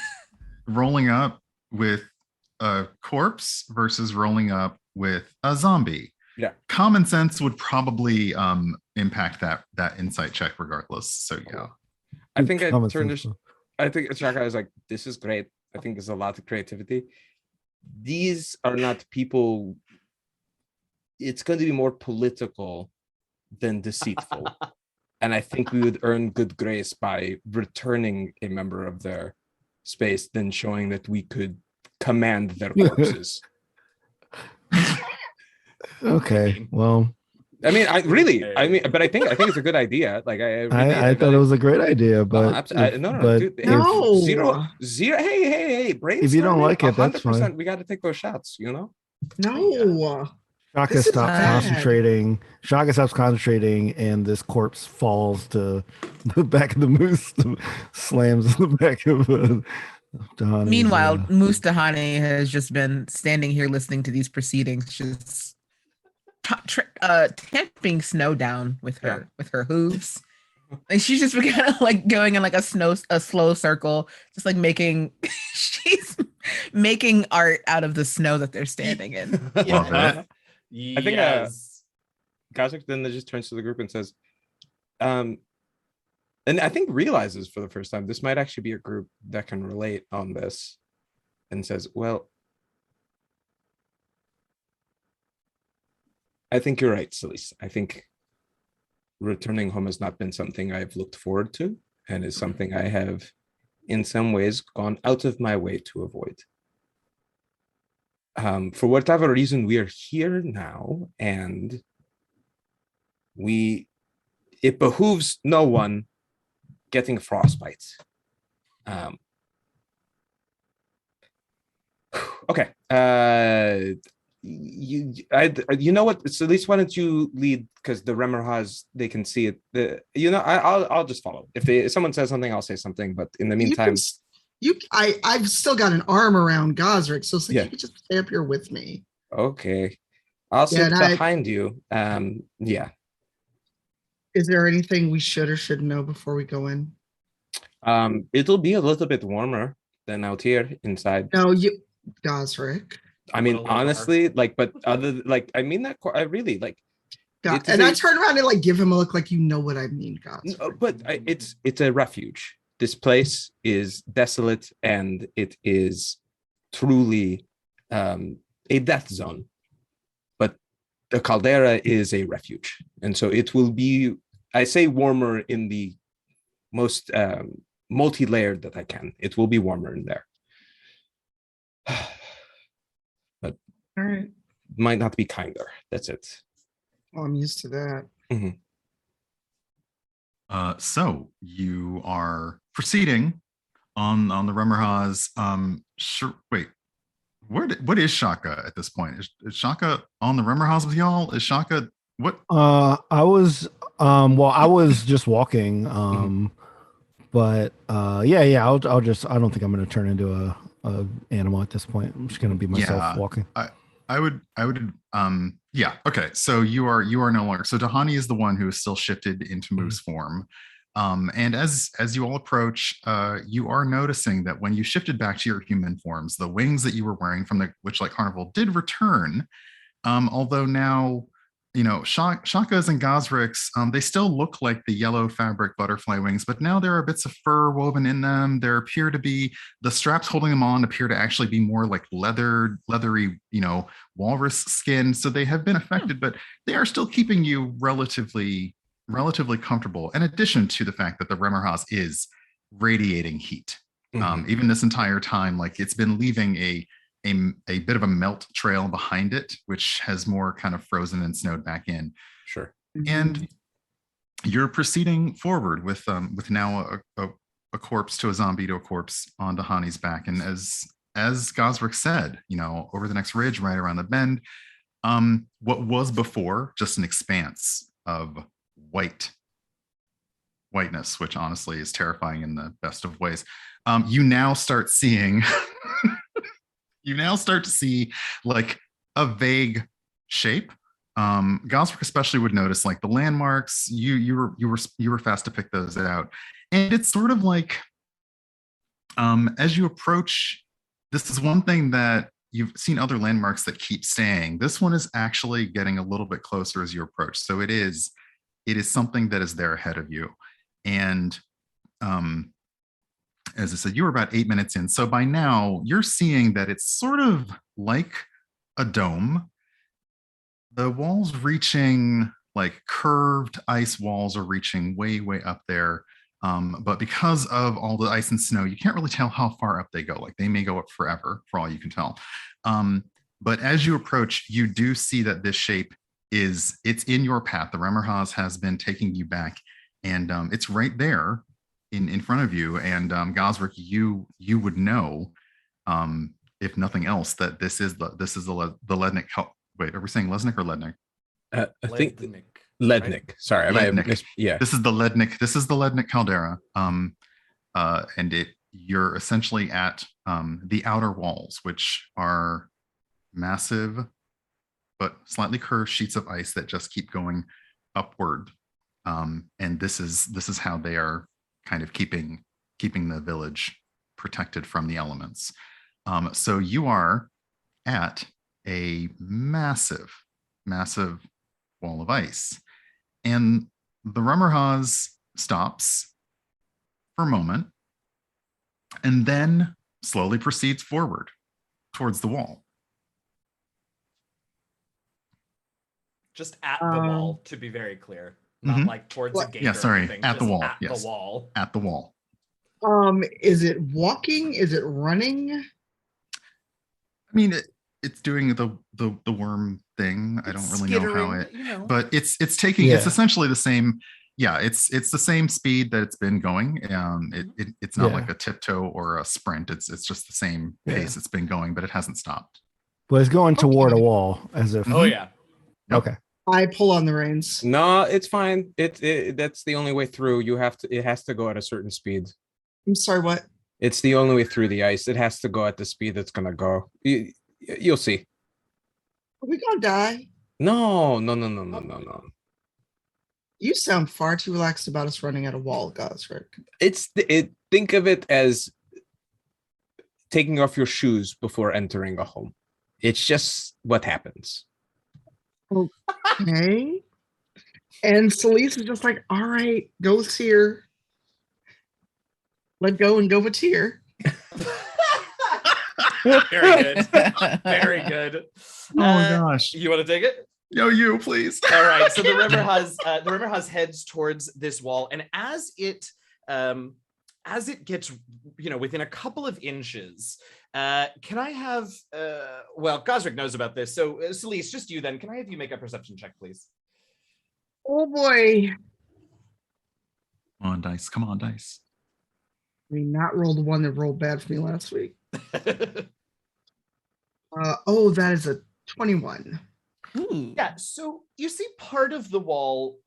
A: rolling up with a corpse versus rolling up with a zombie.
C: Yeah.
A: Common sense would probably impact that insight check regardless. So yeah.
C: I think I turned this. I think Sharakfa was like, this is great. I think there's a lot of creativity. These are not people. It's going to be more political than deceitful. And I think we would earn good grace by returning a member of their space than showing that we could command their corpses.
E: Okay, well,
C: I mean, but I think it's a good idea. Like
E: I thought it was a great idea, but
C: dude,
F: no.
C: zero. Hey,
E: if you don't like it, that's fine.
C: We got to take those shots, you know.
F: No.
E: Shaka stops concentrating. Shaka stops concentrating, and this corpse falls to the back of the moose, slams in the back of Dahani.
B: Meanwhile, Moose Dahani has just been standing here listening to these proceedings, just tamping snow down with her hooves. Like she's just kind of like going in like a slow circle, just like she's making art out of the snow that they're standing in.
A: Love it.
C: I think Gazrick then just turns to the group and says, and I think realizes for the first time this might actually be a group that can relate on this, and says, well, I think you're right, Selise. I think returning home has not been something I've looked forward to, and is something I have in some ways gone out of my way to avoid. For whatever reason, we are here now, and it behooves no one getting frostbite. Okay. You know what? So at least why don't you lead, because the Remmerhas, they can see it. I'll just follow. If someone says something, I'll say something. But in the meantime,
F: I've still got an arm around Gazrick, so you could just stay up here with me.
C: Okay, I'll sit behind you. Yeah.
F: Is there anything we should or shouldn't know before we go in?
C: It'll be a little bit warmer than out here inside.
F: No, Gazrick.
C: I mean, honestly, but I mean that I really like.
F: I turn around and like give him a look like you know what I mean, Gazrick.
C: No, but it's a refuge. This place is desolate, and it is truly a death zone. But the caldera is a refuge, and so it will be, I say, warmer in the most multi-layered that I can. It will be warmer in there. But
F: all right,
C: might not be kinder. That's it.
F: Well, I'm used to that.
C: Mm-hmm.
A: So you are proceeding on the Remmerhas. Sure. Wait, what is Shaka at this point? Is Shaka on the Remmerhas with y'all? Is Shaka what?
E: I was I was just walking. But yeah, I'll just, I don't think I'm gonna turn into a animal at this point. I'm just gonna be myself walking.
A: I would yeah, okay. So you are no longer, so Dahani is the one who is still shifted into moose form. And as you all approach, you are noticing that when you shifted back to your human forms, the wings that you were wearing from the Witchlight Carnival did return. Although now, Shaka's and Gazrick's, they still look like the yellow fabric butterfly wings, but now there are bits of fur woven in them. There appear to be, the straps holding them on appear to actually be more like leathery, walrus skin. So they have been affected, but they are still keeping you relatively comfortable, in addition to the fact that the Remmerhaus is radiating heat. Even this entire time, like it's been leaving a bit of a melt trail behind it, which has more kind of frozen and snowed back in.
C: Sure.
A: And you're proceeding forward with now a corpse to a zombie to a corpse on Dahani's back. And as Gazrick said, over the next ridge, right around the bend, what was before just an expanse of whiteness, which honestly is terrifying in the best of ways. You now start seeing to see like a vague shape. Gosrick especially would notice like the landmarks. You were fast to pick those out, and it's sort of like as you approach. This is one thing that you've seen other landmarks that keep staying. This one is actually getting a little bit closer as you approach. So it is something that is there ahead of you. And as I said, you were about 8 minutes in. So by now you're seeing that it's sort of like a dome. The walls reaching, like curved ice walls are reaching way, way up there. But because of all the ice and snow, you can't really tell how far up they go. Like they may go up forever for all you can tell. But as you approach, you do see that this shape it's in your path. The Remmerhaus has been taking you back, and it's right there in front of you. And Gosrick, you would know, if nothing else, that this is the Lednik. Wait, are we saying Lesnik or Lednik?
C: I think
D: Lednik.
C: Lednik.
D: Right?
C: Sorry,
A: Lednik.
C: Yeah.
A: This is the Lednik Caldera. And you're essentially at the outer walls, which are massive but slightly curved sheets of ice that just keep going upward. And this is how they are kind of keeping the village protected from the elements. So you are at a massive wall of ice, and the Remmerhaus stops for a moment and then slowly proceeds forward towards the wall.
D: Just at the wall, to be very clear. Not like towards a gate.
A: Yeah, sorry,
D: anything,
A: at the
D: just
A: wall.
D: At
A: Yes.
D: the wall.
A: At the wall.
F: Is it walking? Is it running?
A: I mean, it's doing the worm thing. I don't really know how it, but it's taking.
E: Yeah.
A: It's essentially the same. Yeah, it's the same speed that it's been going. It's not like a tiptoe or a sprint. It's just the same pace it's been going, but it hasn't stopped.
E: But it's going toward a wall as if.
D: Oh yeah.
E: Okay.
F: I pull on the reins.
C: No, it's fine. That's the only way through. It has to go at a certain speed.
F: I'm sorry, what?
C: It's the only way through the ice. It has to go at the speed it's gonna go. You'll see.
F: Are we gonna die?
C: No.
F: You sound far too relaxed about us running at a wall, Gazrick.
C: Think of it as taking off your shoes before entering a home. It's just what happens.
F: Okay. And Selise is just like, all right, go with Tear. Let go and go with Tear.
D: Very good. Very good.
A: Oh my gosh.
D: You want to take it?
A: No, you please.
D: All right. So the Remmerhaus heads towards this wall, and as it gets within a couple of inches, can I have well, Gazrick knows about this, so Selise, just you then. Can I have you make a perception check, please?
F: Oh boy.
A: Come on, dice.
F: We not rolled the one that rolled bad for me last week. That is a 21.
B: Ooh.
D: Yeah, so you see part of the wall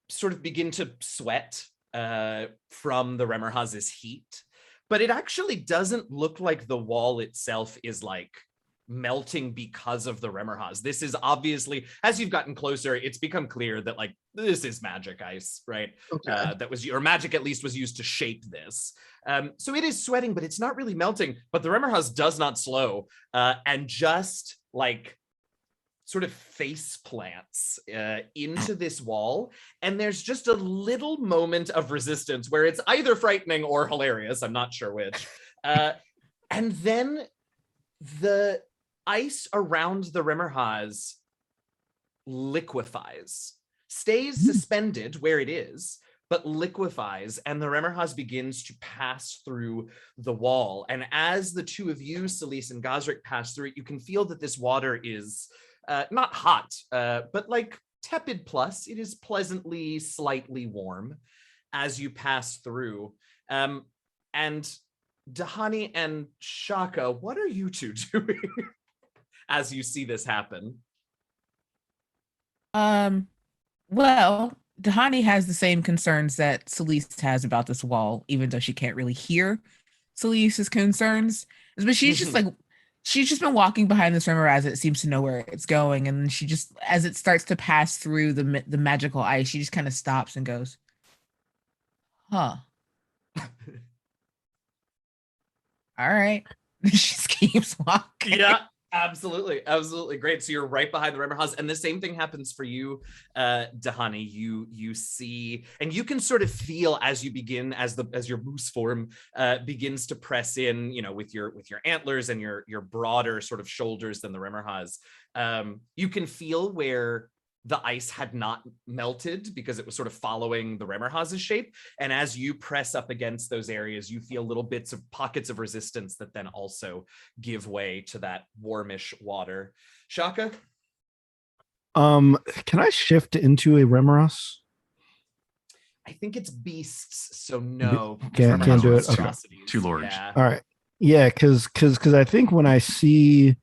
D: sort of begin to sweat from the Remmerhaus' heat, but it actually doesn't look like the wall itself is like melting because of the Remmerhaz. This is obviously, as you've gotten closer, it's become clear that like this is magic ice, right?
F: Okay.
D: That was, or magic at least was used to shape this. So it is sweating, but it's not really melting. But the Remmerhaz does not slow, and just like sort of face plants into this wall. And there's just a little moment of resistance where it's either frightening or hilarious. I'm not sure which. And then the ice around the Remmerhaz liquefies, stays suspended where it is, but liquefies, and the Remmerhaz begins to pass through the wall. And as the two of you, Selise and Gazrick, pass through it, you can feel that this water is not hot, but like tepid plus. It is pleasantly, slightly warm as you pass through. And Dahani and Shaka, what are you two doing as you see this happen?
B: Well, Dahani has the same concerns that Selise has about this wall, even though she can't really hear Selise's concerns. But she's just like, she's just been walking behind this river as it seems to know where it's going. And she just, as it starts to pass through the magical ice, she just kind of stops and goes, huh. All right. She just keeps walking.
D: Yeah, absolutely. Absolutely. Great. So you're right behind the Remmerhaz. And the same thing happens for you, Dahani. You see, and you can sort of feel as you begin, as your moose form begins to press in, you know, with your antlers and your broader sort of shoulders than the Remmerhaz. You can feel where the ice had not melted because it was sort of following the Remmerhaz's shape. And as you press up against those areas, you feel little bits of pockets of resistance that then also give way to that warmish water. Shaka?
E: Can I shift into a Remmerhaz?
D: I think it's beasts, so no.
E: Can't do it. Okay.
A: Two lords.
D: Yeah.
E: All right. Yeah, because I think when I see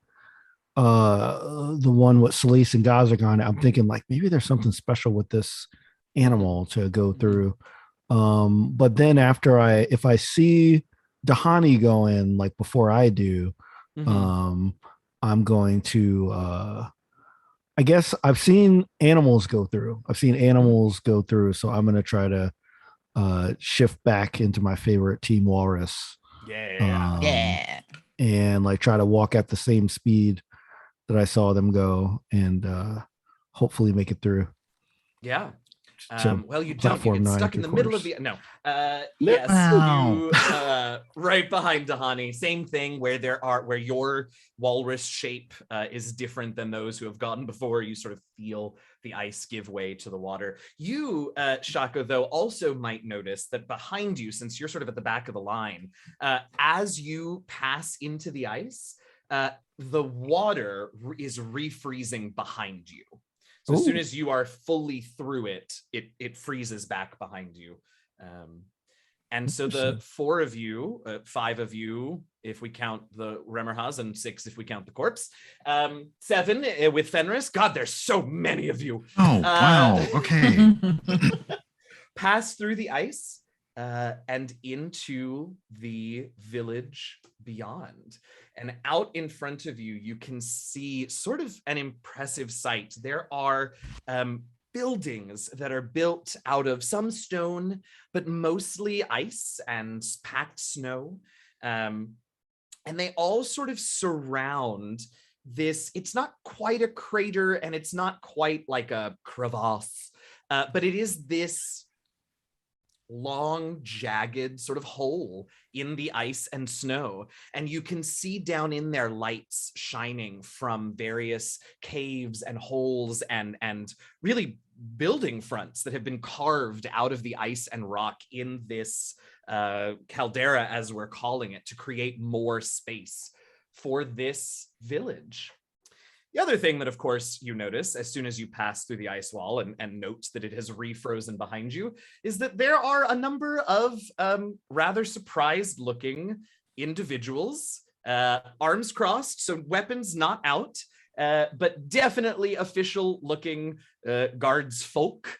E: the one with Selise and Gazrick on it, I'm thinking like maybe there's something special with this animal to go through. But then if I see Dahani go in like before I do, I'm going to I guess I've seen animals go through. So I'm gonna try to shift back into my favorite team walrus.
B: Yeah.
E: And like try to walk at the same speed that I saw them go, and hopefully make it through.
D: Yeah.
E: So,
D: Well, you don't. You get stuck in the middle of the yes.
A: Wow.
D: You right behind Dahani. Same thing where your walrus shape is different than those who have gone before. You sort of feel the ice give way to the water. You, Shaka, though, also might notice that behind you, since you're sort of at the back of the line, as you pass into the ice, the water is refreezing behind you. So as soon as you are fully through it, it freezes back behind you. And so the four of you, five of you, if we count the Remmerhaz, and six if we count the corpse, seven with Fenris. God, there's so many of you.
A: Oh, wow. Okay.
D: Pass through the ice and into the village beyond. And out in front of you, you can see sort of an impressive sight. There are buildings that are built out of some stone, but mostly ice and packed snow. And they all sort of surround this. It's not quite a crater and it's not quite like a crevasse, but it is this long, jagged sort of hole in the ice and snow. And you can see down in there lights shining from various caves and holes and really building fronts that have been carved out of the ice and rock in this caldera, as we're calling it, to create more space for this village. The other thing that, of course, you notice as soon as you pass through the ice wall and note that it has refrozen behind you is that there are a number of rather surprised-looking individuals, arms crossed, so weapons not out, but definitely official-looking guards folk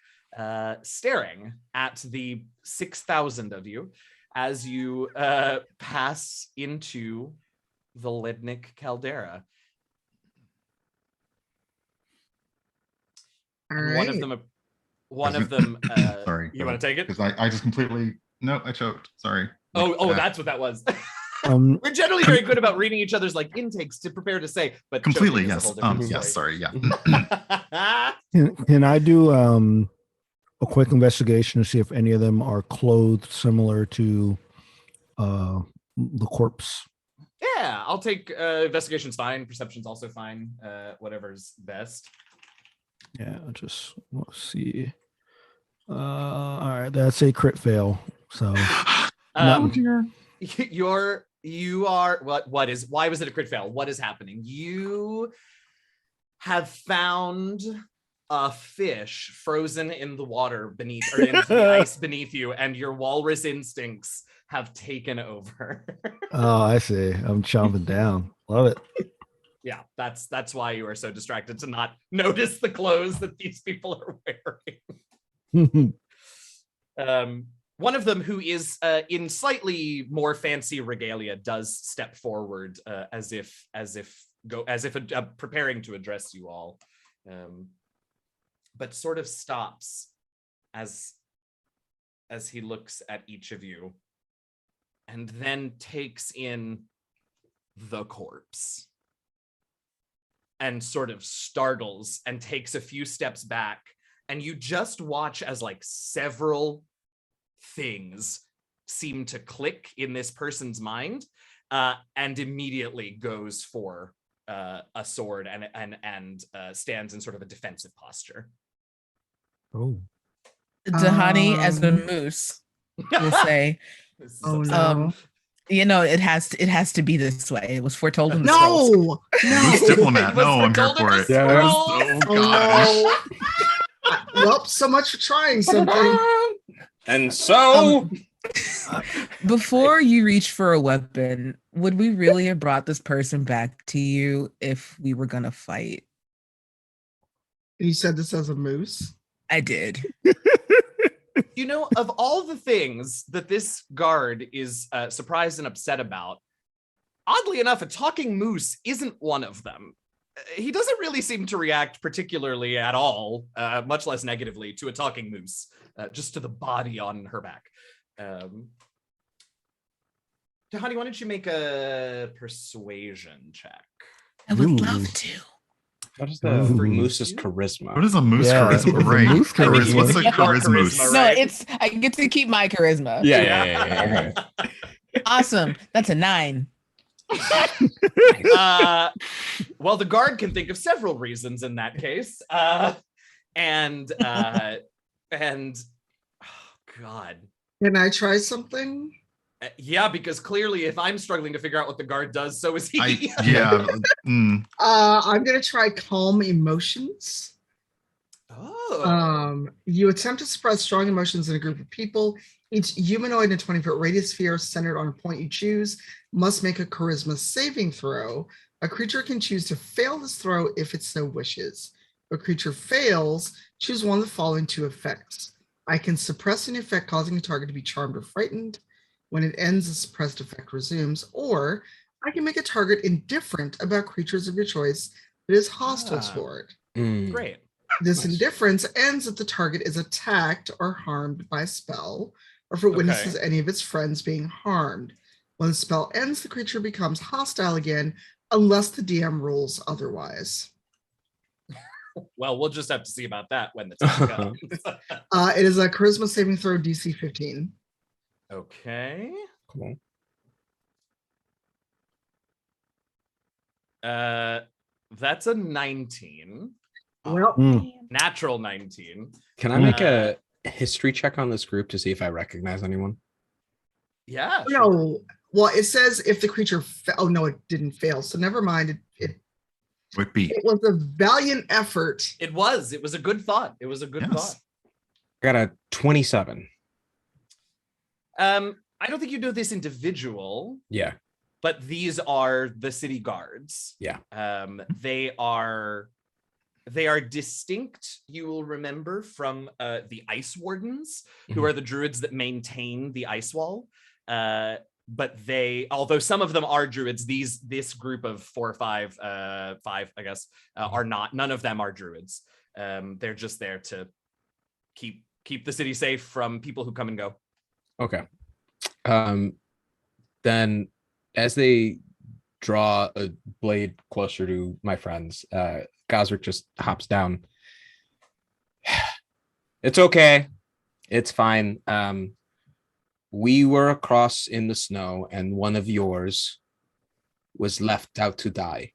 D: staring at the 6,000 of you as you pass into the Lednik Caldera.
F: All
D: And
F: right.
D: one of them.
A: Sorry.
D: You want to take it?
A: Because I just completely no, I choked. Sorry.
D: Oh, that's what that was. We're generally very good about reading each other's like intakes to prepare to say, but
A: completely
D: choking is a
A: yes.
D: whole different
A: Yes.
D: story.
A: Sorry. Yeah.
E: Can I do a quick investigation to see if any of them are clothed similar to the corpse?
D: Yeah, I'll take investigation's fine, perception's also fine, whatever's best.
E: Yeah, let's see. All right, that's a crit fail. So
D: You are why was it a crit fail? What is happening? You have found a fish frozen in the water beneath or in the ice beneath you, and your walrus instincts have taken over.
E: Oh, I see. I'm chomping down. Love it.
D: Yeah, that's why you are so distracted to not notice the clothes that these people are wearing. One of them, who is in slightly more fancy regalia, does step forward as if preparing to address you all, but sort of stops as he looks at each of you, and then takes in the corpse and sort of startles and takes a few steps back, and you just watch as like several things seem to click in this person's mind, and immediately goes for a sword and stands in sort of a defensive posture.
E: Oh,
B: Dahani as a moose will say,
F: Oh no.
B: it has to be this way. It was foretold in the scrolls.
F: No.
A: Moose
F: No.
A: diplomat. No, I'm here for it.
E: Yes.
A: Oh
F: Oh
A: gosh.
F: no. Well, so much for trying something.
C: And so
B: Before you reach for a weapon, would we really have brought this person back to you if we were gonna fight?
F: You said this as a moose?
B: I did.
D: You know, of all the things that this guard is surprised and upset about, oddly enough, a talking moose isn't one of them. He doesn't really seem to react particularly at all, much less negatively, to a talking moose, just to the body on her back. Dahani, why don't you make a persuasion check?
B: I would
E: Ooh.
B: love to.
C: what is the
E: Ooh.
C: moose's charisma?
A: What is a moose
E: Yeah,
A: charisma?
E: it's a
A: Right.
E: moose charisma.
A: What's a
D: You got
A: charisma?
D: charisma,
B: No,
D: right?
B: I get to keep my charisma.
C: Yeah.
B: Awesome. That's a 9.
D: Well, the guard can think of several reasons in that case. And oh God.
F: Can I try something?
D: Yeah, because clearly if I'm struggling to figure out what the guard does, so is he.
F: I'm gonna try calm emotions.
D: Oh.
F: You attempt to suppress strong emotions in a group of people. Each humanoid in a 20-foot radius sphere centered on a point you choose must make a charisma saving throw. A creature can choose to fail this throw if it so wishes. If a creature fails, choose one of the following 2 effects. I can suppress an effect causing a target to be charmed or frightened. When it ends, the suppressed effect resumes. Or I can make a target indifferent about creatures of your choice that is hostile toward.
D: Great.
F: This indifference ends if the target is attacked or harmed by a spell, or if it witnesses any of its friends being harmed. When the spell ends, the creature becomes hostile again, unless the DM rules otherwise.
D: Well, we'll just have to see about that when the time comes.
F: It is a charisma saving throw, DC 15.
D: Okay.
C: Cool.
D: That's a 19.
F: Well,
D: Natural 19.
C: Can I make a history check on this group to see if I recognize anyone?
D: Yeah.
F: no.
D: Sure.
F: Well, it says if the creature, oh no, it didn't fail. So never mind. It was a valiant effort.
D: It was a good thought. It was a good thought.
C: I got a 27.
D: I don't think you know this individual.
C: Yeah.
D: But these are the city guards.
C: Yeah.
D: They are distinct, you will remember, from the ice wardens, who are the druids that maintain the ice wall. but although some of them are druids, this group of 4 or 5, I guess, are not. None of them are druids. They're just there to keep the city safe from people who come and go.
C: Okay. Then as they draw a blade closer to my friends, Gazrick just hops down. It's okay. It's fine. We were across in the snow and one of yours was left out to die.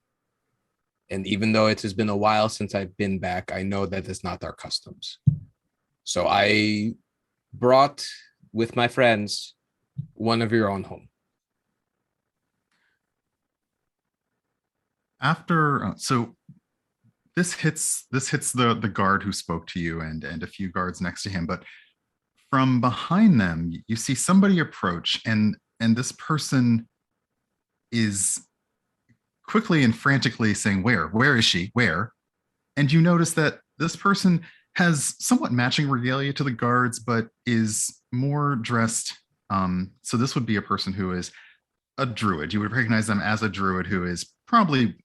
C: And even though it has been a while since I've been back, I know that is not our customs. So I brought with my friends one of your own home.
A: After so this hits the guard who spoke to you and a few guards next to him, but from behind them you see somebody approach, and this person is quickly and frantically saying, where is she, where? And you notice that this person has somewhat matching regalia to the guards, but is more dressed. So this would be a person who is a druid. You would recognize them as a druid who is probably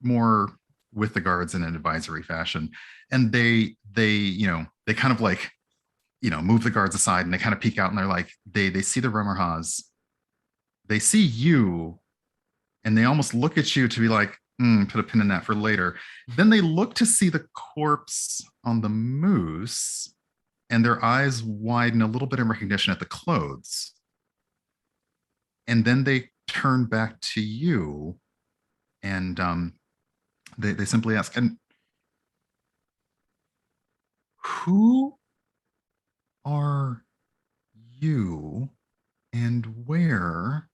A: more with the guards in an advisory fashion. And they kind of like, move the guards aside and they kind of peek out and they're like, they see the Remmerhaz, they see you, and they almost look at you to be like, put a pin in that for later. Then they look to see the corpse on the moose, and their eyes widen a little bit in recognition at the clothes. And then they turn back to you, and they simply ask, and who are you and where?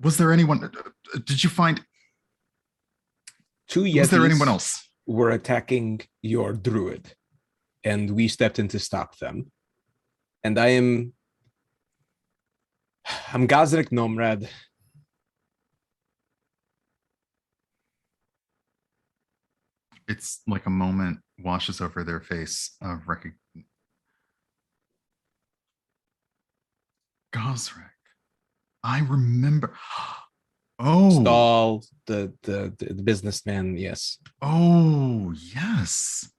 A: Was there anyone? Did you find?
C: Two Yetis
A: was there anyone else?
C: Were attacking your druid, and we stepped in to stop them. And I'm Gazrick Nomrad.
A: It's like a moment washes over their face of recognition. Gazrick. I remember. Oh,
C: Stahl, the businessman. Yes.
A: Oh, yes.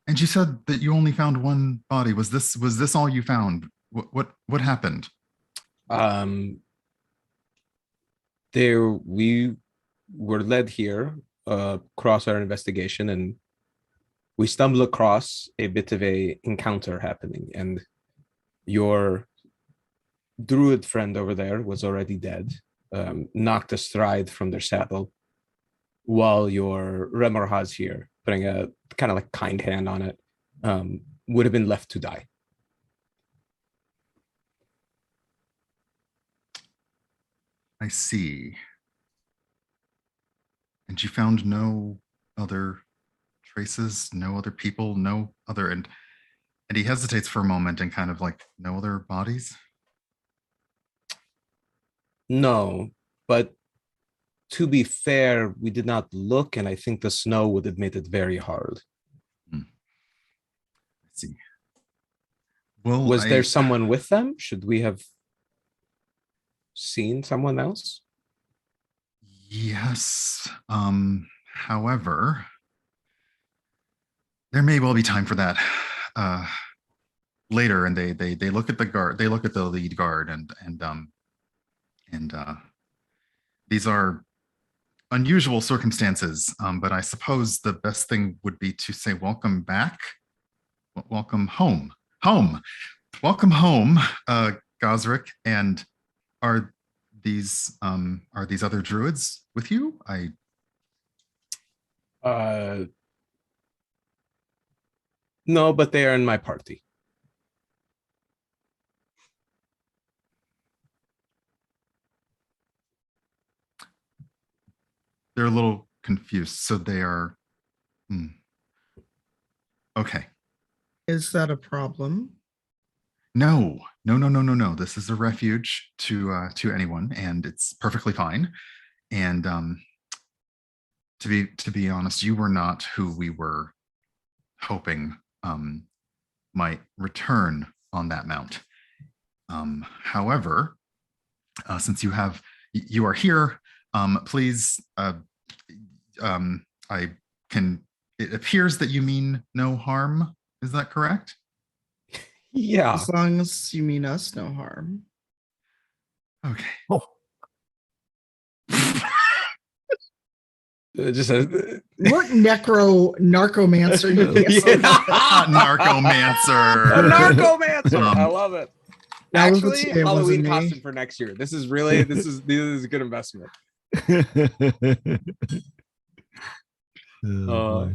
A: And you said that you only found one body. Was this all you found? What happened?
C: We were led here across our investigation, and we stumbled across a bit of a encounter happening, and your druid friend over there was already dead, knocked astride from their saddle, while your Remmerhaz here, putting a kind of like kind hand on it, would have been left to die.
A: I see. And you found no other traces, no other people, no other, and he hesitates for a moment and kind of like, no other bodies?
C: No, but to be fair, we did not look, and I think the snow would have made it very hard.
A: I see. Well,
C: was there someone with them? Should we have seen someone else?
A: Yes. However, there may well be time for that later. And they look at the guard. They look at the lead guard, and these are unusual circumstances. But I suppose the best thing would be to say, "Welcome back, welcome home, welcome home, Gazrick." And are these other druids with you?
C: No, but they are in my party.
A: They're a little confused, so they are. Okay.
F: Is that a problem?
A: No. This is a refuge to anyone, and it's perfectly fine. And to be honest, you were not who we were hoping might return on that mount. However, since you are here, please, it appears that you mean no harm. Is that correct?
C: Yeah.
F: As long as you mean us no harm.
A: Okay.
E: Oh.
C: Just
F: What narcomancer you
A: Narcomancer.
C: A narcomancer. I
A: Um,
C: love it.
F: That was
C: Actually,
F: LaTia,
C: Halloween
F: wasn't me.
C: costume for next year. This is a good investment.
E: Oh,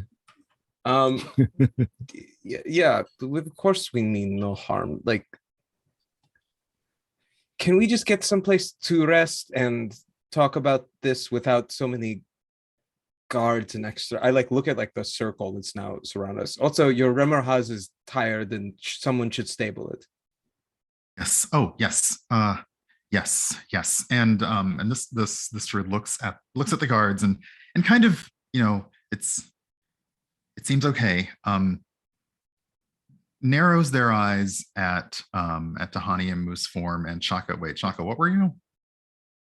E: boy.
C: Yeah, of course we mean no harm. Like, can we just get someplace to rest and talk about this without so many guards and extra? I look at the circle that's now surround us. Also, your Remor house is tired and someone should stable it.
A: Yes. Oh, yes. Yes. And this druid looks at the guards and kind of, it seems okay. Narrows their eyes at Tahani and Moose form and Chaka. Wait, Chaka, what were you?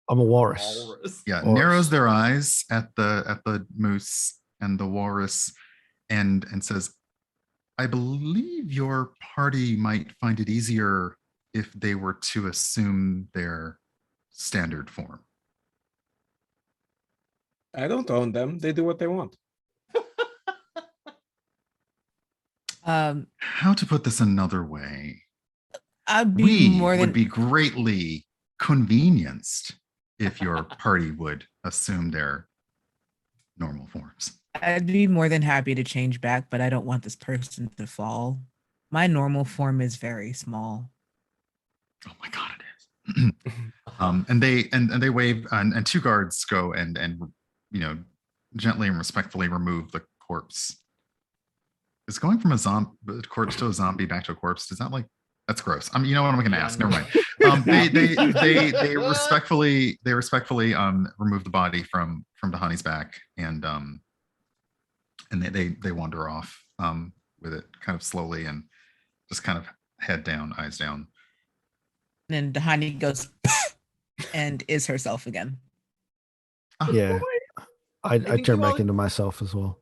E: I'm a walrus.
A: Yeah,
E: Walrus.
A: narrows their eyes at the moose and the walrus and says, I believe your party might find it easier if they were to assume their standard form.
C: I don't own them. They do what they want.
A: How to put this another way?
B: I'd be
A: We
B: more than
A: would be greatly convenienced if your party would assume their normal forms.
B: I'd be more than happy to change back, but I don't want this person to fall. My normal form is very small.
A: Oh my god, it is. And they wave, and two guards go and gently and respectfully remove the corpse. Is going from a corpse to a zombie back to a corpse, does that that's gross. You know what, I'm gonna ask. Never mind. They respectfully remove the body from Tahani's back, and they wander off with it kind of slowly and just kind of head down, eyes down.
B: And then Tahani goes and is herself again.
E: Yeah. I
D: think
E: turn
D: you
E: back
D: all-
E: into myself as well.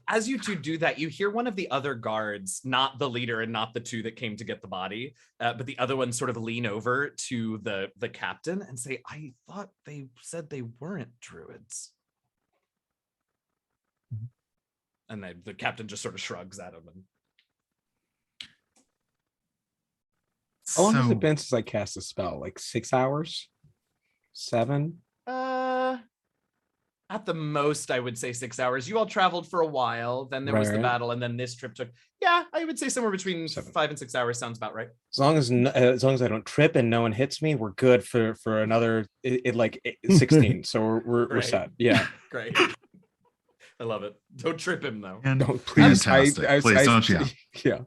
D: As you two do that, you hear one of the other guards, not the leader and not the two that came to get the body, but the other one sort of lean over to the captain and say, I thought they said they weren't druids. And then the captain just sort of shrugs at him. And
C: How long has it been since I cast a spell? 6 hours? 7?
D: At the most, I would say 6 hours. You all traveled for a while, then there was the
C: Right.
D: battle, and then this trip took, I would say somewhere between
C: 7.
D: 5 and 6 hours sounds about right.
C: As long as I don't trip and no one hits me, we're good for another 16. So we're
D: Great.
C: set. Yeah.
D: Great. I love it. Don't trip him though.
A: And
C: Don't please.
A: fantastic. Please don't you?
C: Yeah.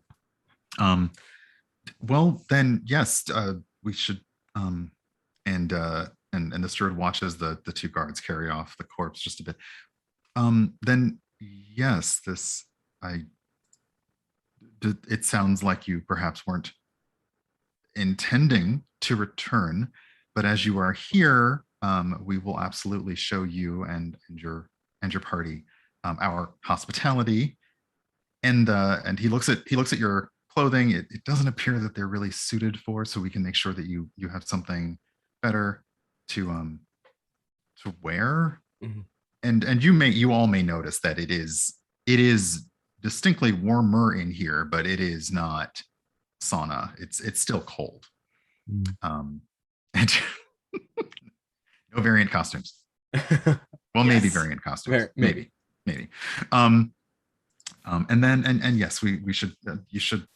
A: Well, then, yes, we should. And the steward watches the two guards carry off the corpse just a bit. Then, yes, it sounds like you perhaps weren't intending to return, but as you are here, we will absolutely show you and your party our hospitality. And he looks at your clothing. It doesn't appear that they're really suited for, so we can make sure that you have something better to wear.
C: Mhm.
A: And you all may notice that it is distinctly warmer in here, but it is not sauna. It's still cold. And no variant costumes. Well, maybe
D: Yes.
A: variant costumes.
C: Maybe.
A: Maybe. And then and yes, you should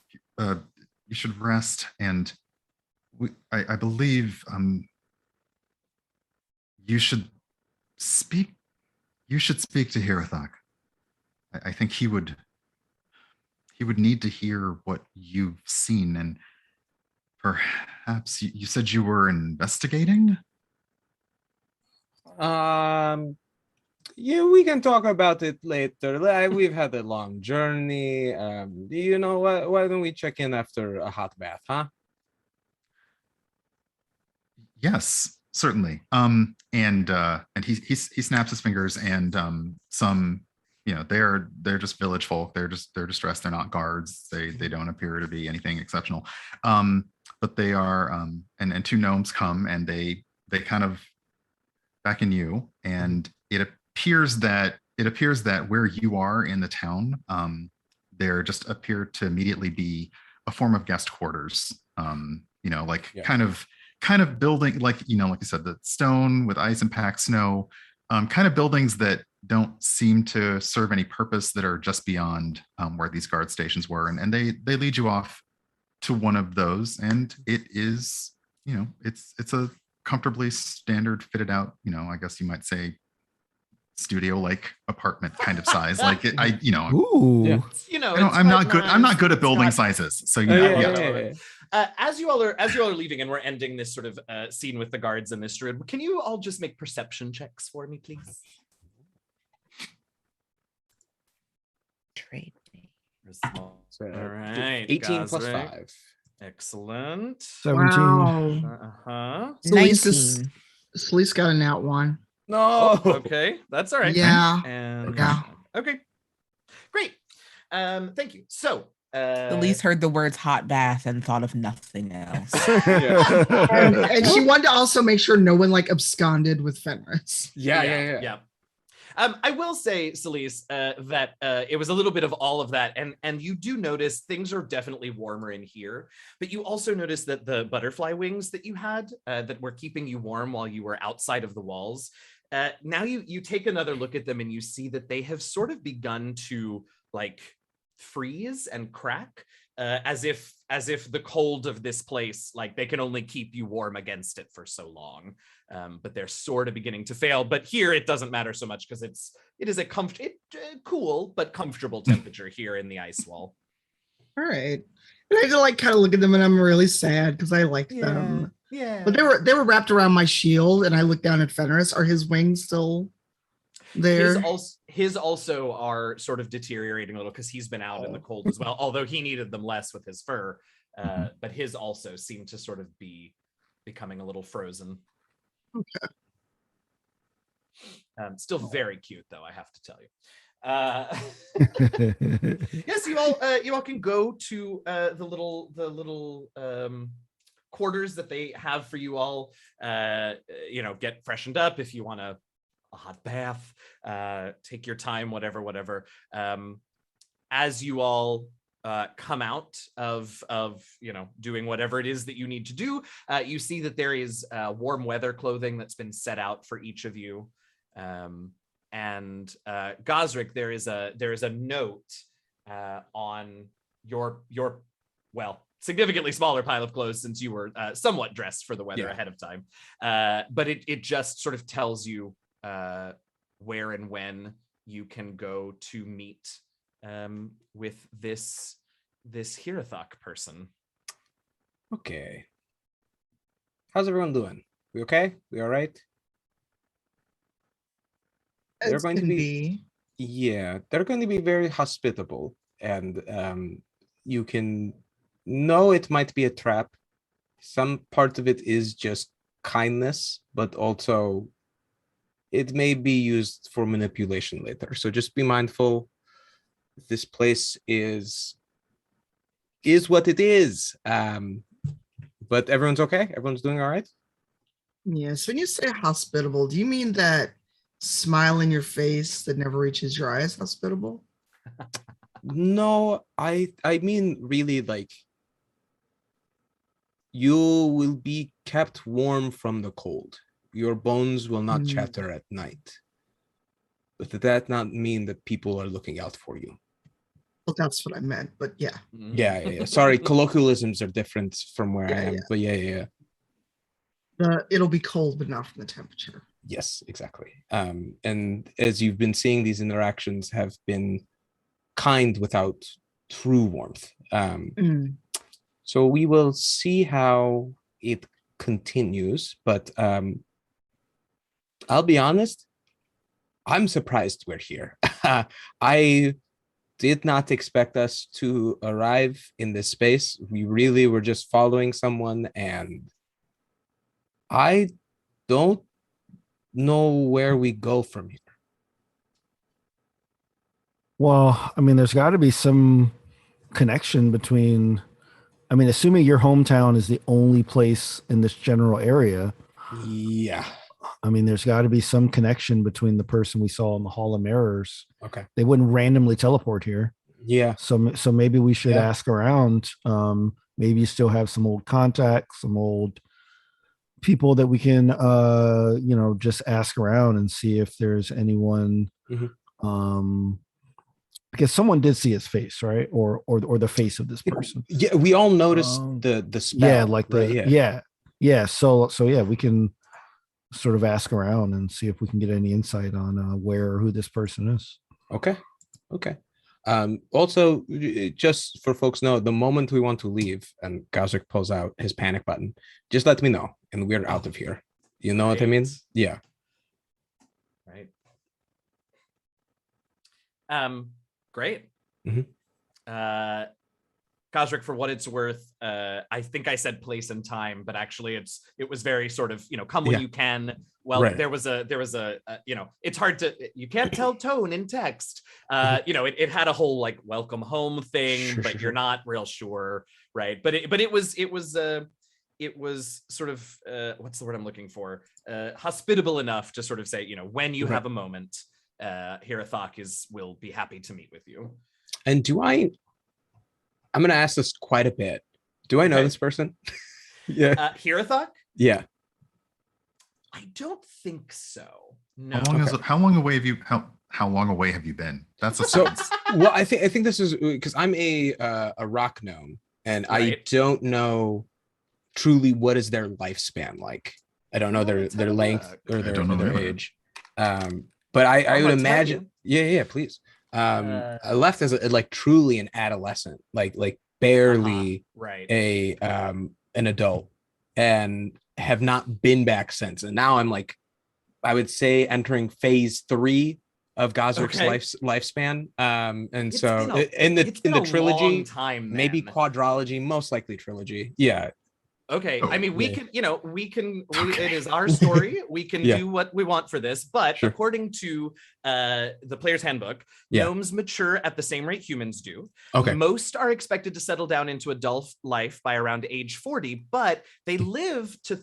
A: rest. And I believe you should speak to Hirathak. I think he would need to hear what you've seen, and perhaps you said you were investigating.
C: Yeah, we can talk about it later. We've had a long journey. You know what? Why don't we check in after a hot bath, huh?
A: Yes, certainly. And he snaps his fingers, and some, they're just village folk. They're distressed. They're not guards. They don't appear to be anything exceptional. But they are, and two gnomes come, and they kind of beckon you, and it appears that where you are in the town, there just appear to immediately be a form of guest quarters.
C: Yeah.
A: Kind of building, like I said, the stone with ice and packed snow, kind of buildings that don't seem to serve any purpose, that are just beyond where these guard stations were, and they lead you off to one of those, and it is, it's a comfortably standard fitted out, I guess you might say, studio like apartment kind of size. Like it,
E: Ooh.
C: Yeah.
A: I'm not good at building sizes, so
D: As you all are leaving, and we're ending this sort of scene with the guards and this druid, can you all just make perception checks for me, please?
B: Trade.
D: All right,
C: 18 plus
D: Gazrick.
C: 5.
D: Excellent.
E: 17.
F: Wow.
B: 19.
F: Selise got a nat 1.
C: No.
D: Okay, that's all right.
F: Yeah.
D: And
F: Yeah.
D: okay, great. Thank you. So
B: Elise heard the words hot bath and thought of nothing else.
F: And she wanted to also make sure no one like absconded with Fenris.
C: Yeah.
D: I will say, Selise, that it was a little bit of all of that, and you do notice things are definitely warmer in here, but you also notice that the butterfly wings that you had that were keeping you warm while you were outside of the walls, now you take another look at them and you see that they have sort of begun to like freeze and crack, as if the cold of this place, like they can only keep you warm against it for so long. But they're sort of beginning to fail. But here it doesn't matter so much because it is a cool but comfortable temperature here in the ice wall.
F: All right. And I just like kind of look at them and I'm really sad because I liked them.
D: Yeah.
F: But they were wrapped around my shield and I looked down at Fenris. Are his wings still there?
D: His also are sort of deteriorating a little because he's been out in the cold as well, although he needed them less with his fur. But his also seem to sort of be becoming a little frozen.
F: Okay.
D: Still very cute, though, I have to tell you. Yes, you all can go to the little quarters that they have for you all. Get freshened up if you want a hot bath. Take your time, whatever. As you all come out of doing whatever it is that you need to do, you see that there is warm weather clothing that's been set out for each of you, and Gazrick, there is a note on your significantly smaller pile of clothes, since you were somewhat dressed for the weather ahead of time, but it just sort of tells you where and when you can go to meet with this Hirathok person.
C: Okay. How's everyone doing? We okay? We all right? They're going to be. Yeah, they're going to be very hospitable, and you can know it might be a trap. Some part of it is just kindness, but also it may be used for manipulation later. So just be mindful. This place is what it is. But everyone's okay? Everyone's doing all right?
F: Yes. When you say hospitable, do you mean that smile in your face that never reaches your eyes hospitable?
C: No, I mean really, like, you will be kept warm from the cold. Your bones will not chatter at night. But did that not mean that people are looking out for you?
F: Well, that's what I meant, but yeah.
C: Yeah. Sorry, colloquialisms are different from where I am, but yeah.
F: It'll be cold, but not from the temperature.
C: Yes, exactly. And as you've been seeing, these interactions have been kind without true warmth. So we will see how it continues, but I'll be honest, I'm surprised we're here. I did not expect us to arrive in this space. We really were just following someone, and I don't know where we go from here.
E: Well, I mean, there's got to be some connection between. I mean, assuming your hometown is the only place in this general area.
C: Yeah.
E: I mean, there's got to be some connection between the person we saw in the Hall of Mirrors.
C: Okay.
E: They wouldn't randomly teleport here.
C: Yeah.
E: So maybe we should ask around. Maybe you still have some old contacts, some old people that we can, just ask around and see if there's anyone. Because someone did see his face, right? Or the face of this person.
C: Yeah, we all noticed the spell.
E: Yeah, like yeah. So yeah, we can sort of ask around and see if we can get any insight on where or who this person is.
C: Okay. Also, just for folks know, the moment we want to leave and Gazrick pulls out his panic button, just let me know and we're out of here. You know what I mean? Yeah.
D: Right. Great. Gazrick, for what it's worth, I think I said place and time, but actually it was very sort of, come when you can. Well, right. there was a it's hard to, you can't tell tone in text. It had a whole like welcome home thing, but you're not real sure, right? But it was sort of what's the word I'm looking for? Hospitable enough to sort of say, when you have a moment, Haque will be happy to meet with you.
C: And I'm going to ask this quite a bit. Do I know this person? Yeah.
D: Haque?
C: Yeah.
D: I don't think so. No.
A: How long away have you been? That's a sentence.
C: Well, I think this is because I'm a rock gnome, and right. I don't know truly what is their lifespan like. I don't know their length or their age. But I would imagine. Yeah, please. I left as like truly an adolescent, like barely an adult, and have not been back since. And now I'm like, I would say entering phase 3 of Gazrick's lifespan. And it's so in the trilogy, time, maybe quadrology, most likely trilogy. Yeah.
D: Okay. I mean, we can, it is our story. We can do what we want for this, but according to the player's handbook, gnomes mature at the same rate humans do. Okay. Most are expected to settle down into adult life by around age 40, but they live to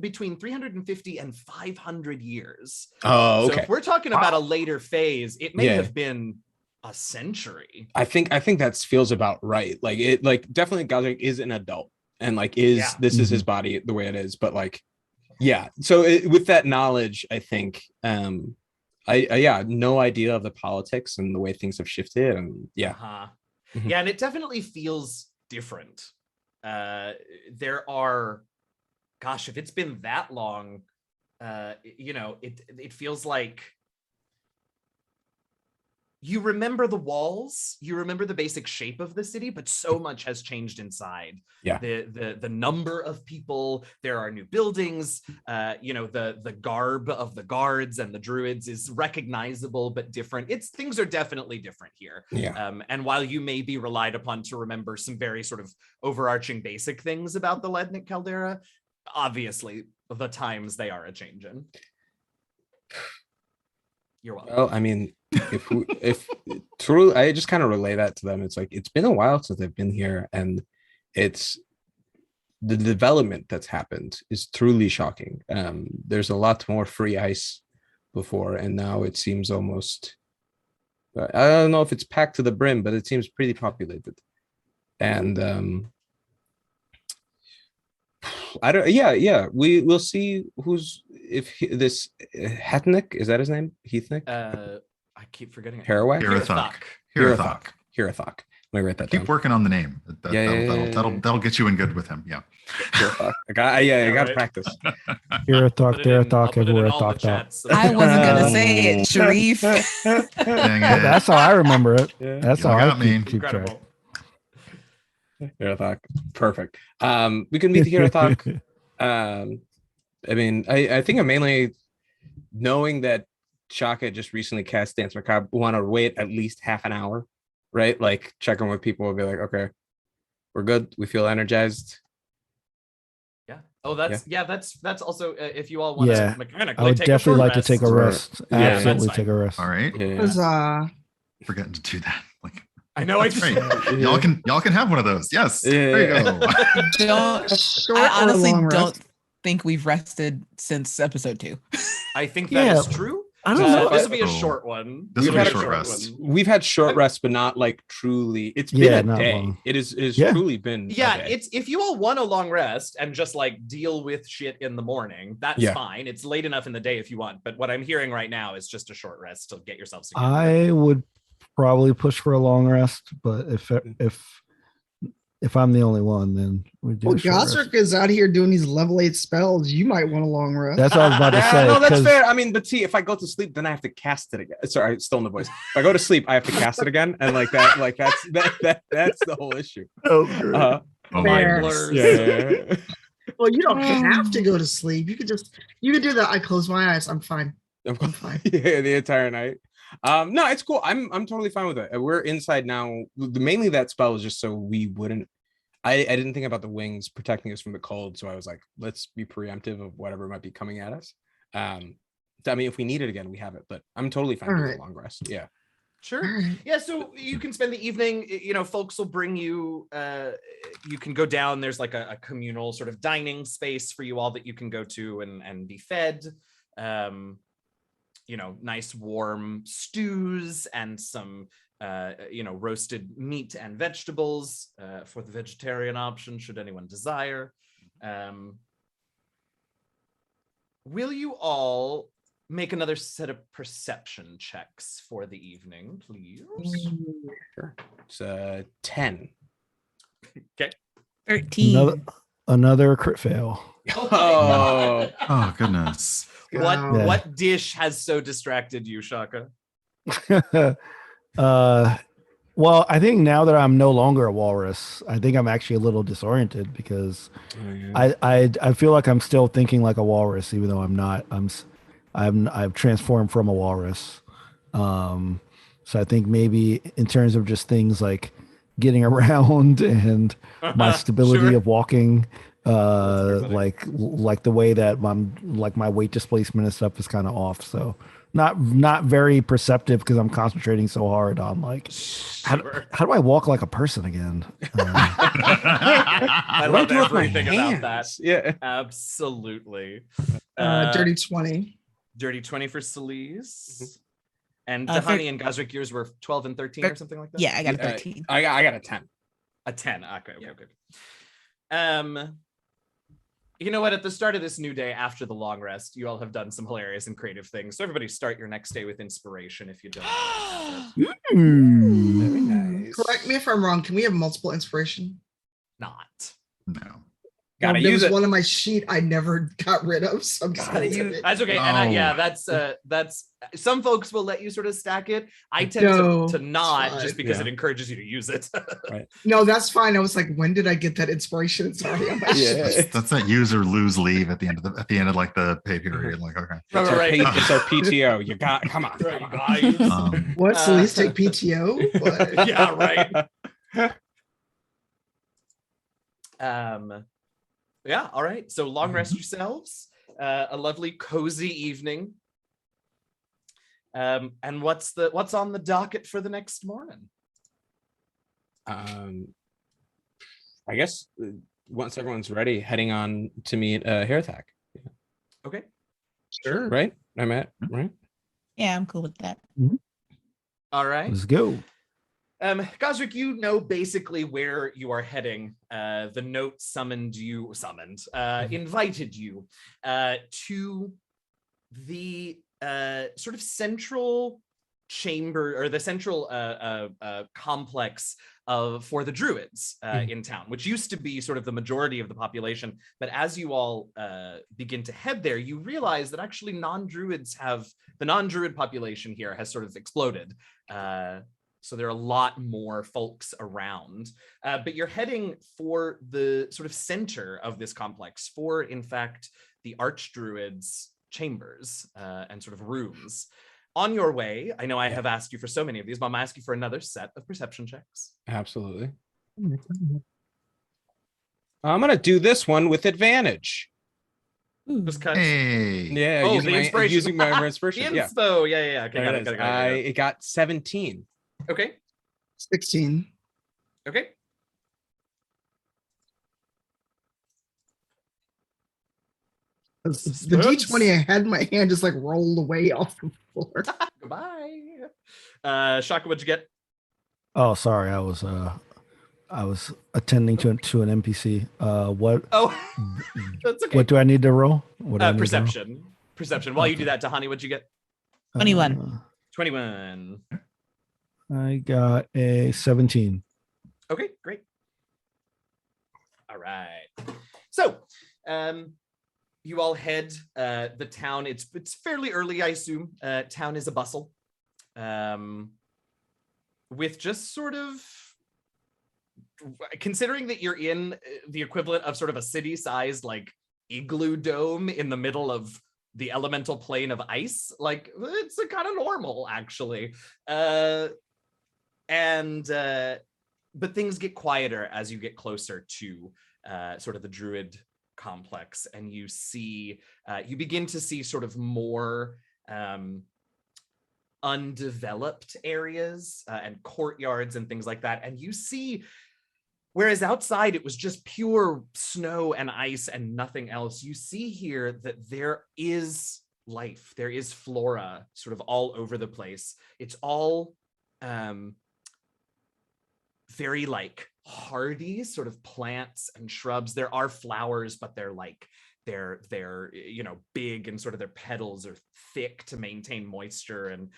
D: between 350 and 500 years.
C: Oh, okay.
D: So if we're talking about a later phase, it may have been a century.
C: I think that feels about right. Like definitely Gazrick is an adult. And this is his body the way it is, but so with that knowledge, I think no idea of the politics and the way things have shifted, and and
D: it definitely feels different. There are, gosh, if it's been that long, it feels like you remember the walls, you remember the basic shape of the city, but so much has changed inside. Yeah. The number of people, there are new buildings, the garb of the guards and the druids is recognizable but different. Things are definitely different here. Yeah. And while you may be relied upon to remember some very sort of overarching basic things about the Lednik Caldera, obviously the times they are a-changing. You're welcome.
C: Well, I mean, if true, I just kind of relay that to them. It's like, it's been a while since I've been here, and it's the development that's happened is truly shocking. There's a lot more free ice before, and now it seems almost, I don't know if it's packed to the brim, but it seems pretty populated. And we'll see this Hetnik, is that his name? Heathnik?
D: I keep forgetting it.
C: Haque. Let me write that down.
A: Keep working on the name. That'll get you in good with him. Yeah.
C: I got to practice.
E: Haque, everywhere Haque.
B: I wasn't gonna say it, Shareef.
E: That's how I remember it. That's how I keep track.
C: Haque. Perfect. We can meet Haque. I mean, I think I'm mainly knowing that Shaka just recently cast Dance Macabre, want to wait at least half an hour, right? Like checking with people will be like, okay, we're good. We feel energized.
D: Yeah. Oh, that's also if you all want
E: Yeah.
D: to mechanically
E: I would
D: take
E: definitely
D: a
E: like to take a rest.
C: Yeah,
E: Absolutely
D: that's
E: take a rest.
A: All right.
C: Yeah.
F: Huzzah.
A: Forgetting to do that. Like,
D: I know I
A: that's
D: just
A: right. Y'all can have one of those. Yes. There you
C: Yeah.
A: go.
B: Don't.
F: Short
B: I
F: or
B: honestly
F: long
B: don't
F: rest?
B: think we've rested since episode 2.
D: I think
E: Yeah.
D: that is true.
E: I don't know.
D: This will be a
A: Oh.
D: short one.
A: This will
C: be a
A: short rest.
C: We've had short rests, but not like truly. It's been
E: Yeah,
C: a
E: not
C: day.
E: long.
C: It is
E: Yeah.
C: truly been.
D: Yeah,
C: a day.
D: it's if you all want a long rest and just like deal with shit in the morning, that's
C: Yeah.
D: fine. It's late enough in the day if you want. But what I'm hearing right now is just a short rest to get yourselves together.
E: I would probably push for a long rest, but if I'm the only one, then we do.
F: Well,
E: a short rest.
F: Gazrick is out here doing these level 8 spells. You might want a long rest.
E: That's what I was about to
C: Yeah,
E: say.
C: no, that's
E: 'cause-
C: fair. I mean, but see, if I go to sleep, then I have to cast it again. Sorry, I stole the voice. If I go to sleep, I have to cast it again, and like that, that's the whole issue.
E: Oh, great.
C: Uh,
A: Oh,
D: Mind
F: Fair.
D: blurs.
C: yeah.
F: Well, you don't have to go to sleep. You could do that. I close my eyes. I'm fine.
C: I'm
F: fine.
C: Yeah, the entire night. No, it's cool. I'm totally fine with it. We're inside now. Mainly that spell was just so we wouldn't. I didn't think about the wings protecting us from the cold, so I was like, let's be preemptive of whatever might be coming at us. I mean, if we need it again, we have it. But I'm totally fine with a long rest. Yeah.
D: Sure.
F: All right.
D: Yeah, so you can spend the evening, you know, folks will bring you, you can go down, there's like a communal sort of dining space for you all that you can go to and be fed. You know, nice warm stews and some, you know, roasted meat and vegetables for the vegetarian option, should anyone desire. Will you all make another set of perception checks for the evening, please?
C: Sure. It's 10.
D: Okay.
B: 13.
E: Another crit fail.
C: Oh.
A: Oh goodness.
F: Wow.
D: What dish has so distracted you, Shaka?
E: Well, I think now that I'm no longer a walrus, I think I'm actually a little disoriented because I feel like I'm still thinking like a walrus, even though I'm not. I've transformed from a walrus. So I think maybe in terms of just things like getting around and my stability
D: Sure.
E: of walking,
D: That's very
E: like the way that my weight displacement and stuff is kind of off. So not very perceptive because I'm concentrating so hard on like how do I walk like a person again?
D: I love
C: do with my
D: everything about that.
C: hands? Yeah.
D: Absolutely.
F: Dirty 20.
D: Dirty 20 for Selise. And
B: Uh,
D: Dahani and Gazrick, yours were 12 and 13 or something like that?
B: Yeah, I got a 13.
C: I got a 10.
D: A 10. Okay. You know what? At the start of this new day after the long rest, you all have done some hilarious and creative things. So everybody start your next day with inspiration if you don't.
C: Very nice.
F: Correct me if I'm wrong. Can we have multiple inspiration?
D: Not.
A: No.
C: Gotta
F: There
C: use
F: was
C: it.
F: one on my sheet I never got rid of. So I'm just
C: Gotta
F: gonna
C: use-
F: it.
D: That's okay.
A: Oh.
D: And yeah, that's some folks will let you sort of stack it. I tend
F: No,
D: to
F: it's
D: not
F: fine.
D: just because
C: Yeah.
D: it encourages you to use it.
F: No, that's fine. I was like, when did I get that inspiration? It's already on my
C: Yeah.
F: sheet.
A: That's that use or lose leave at the end of like the pay period. Like, okay.
C: It's our,
D: Right.
C: it's our PTO. You got come on.
D: Right,
C: Come on.
D: guys.
F: What?
D: Uh,
F: Selise take PTO? What?
D: Yeah, right. Yeah, all right. So long rest yourselves. A lovely cozy evening. And what's on the docket for the next morning?
C: I guess once everyone's ready, heading on to meet Hairthack.
D: Okay.
F: Sure.
C: Right? I'm at right.
B: Yeah, I'm cool with that.
D: All right.
E: Let's go.
D: Gazrick, you know basically where you are heading. The note invited you to the sort of central chamber or the central complex for the druids in town, which used to be sort of the majority of the population. But as you all begin to head there, you realize that actually the non-druid population here has sort of exploded. So there are a lot more folks around, but you're heading for the sort of center of this complex for, in fact, the archdruids' chambers and sort of rooms. on your way, I know I have asked you for so many of these, but I'm gonna ask you for another set of perception checks.
C: Absolutely. I'm gonna do this one with advantage.
D: Just cause.
A: Hey.
C: Yeah,
D: Oh,
C: using
D: the
C: my
D: inspiration.
C: using my inspiration.
D: The
C: Yeah.
D: inspo. Yeah. Okay,
C: There
D: got it.
C: it got 17.
D: Okay.
F: 16.
D: Okay.
F: The D20 I had in my hand just like rolled away off the floor.
D: Goodbye. Shaka, what'd you get?
E: Oh, sorry. I was attending to an NPC. What
D: Oh, that's okay.
E: what do I need to roll? What do I need to roll?
D: Perception. Perception. While you do that, Tahani, what'd you get?
B: 21.
D: 21.
E: I got a 17.
D: Okay, great. All right. So, you all head the town. It's fairly early, I assume. Town is a bustle. With just sort of, considering that you're in the equivalent of sort of a city-sized like igloo dome in the middle of the elemental plane of ice, like it's kind of normal actually. But things get quieter as you get closer to sort of the druid complex, and you begin to see sort of more undeveloped areas and courtyards and things like that. And you see, whereas outside it was just pure snow and ice and nothing else, you see here that there is life, there is flora sort of all over the place. It's all very like hardy sort of plants and shrubs. There are flowers, but they're you know, big, and sort of their petals are thick to maintain moisture. And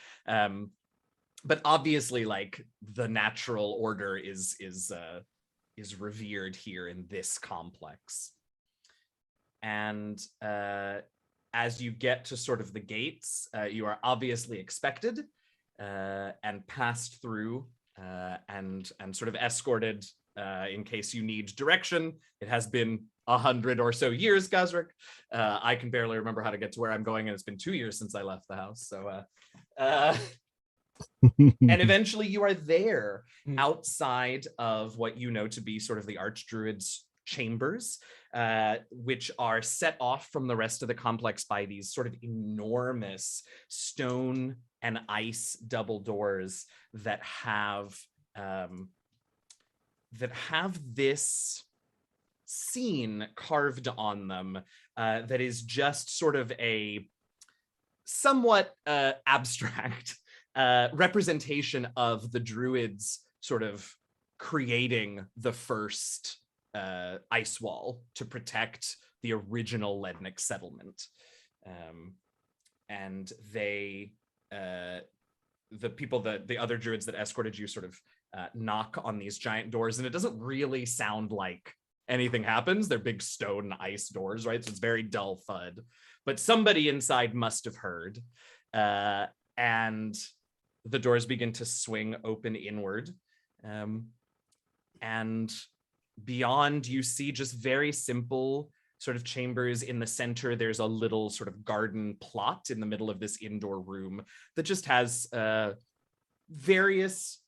D: but obviously like the natural order is revered here in this complex. And as you get to sort of the gates, you are obviously expected and passed through and sort of escorted in case you need direction. It has been 100 or so years, Gazrick. I can barely remember how to get to where I'm going, and it's been 2 years since I left the house. So, and eventually you are there outside of what you know to be sort of the Archdruid's chambers, which are set off from the rest of the complex by these sort of enormous stone and ice double doors that have this scene carved on them that is just sort of a somewhat abstract representation of the druids sort of creating the first ice wall to protect the original Lednik settlement. And they, the other druids that escorted you sort of knock on these giant doors, and it doesn't really sound like anything happens. They're big stone ice doors, right? So it's very dull thud, but somebody inside must have heard. And the doors begin to swing open inward. And beyond, you see just very simple sort of chambers. In the center, there's a little sort of garden plot in the middle of this indoor room that just has various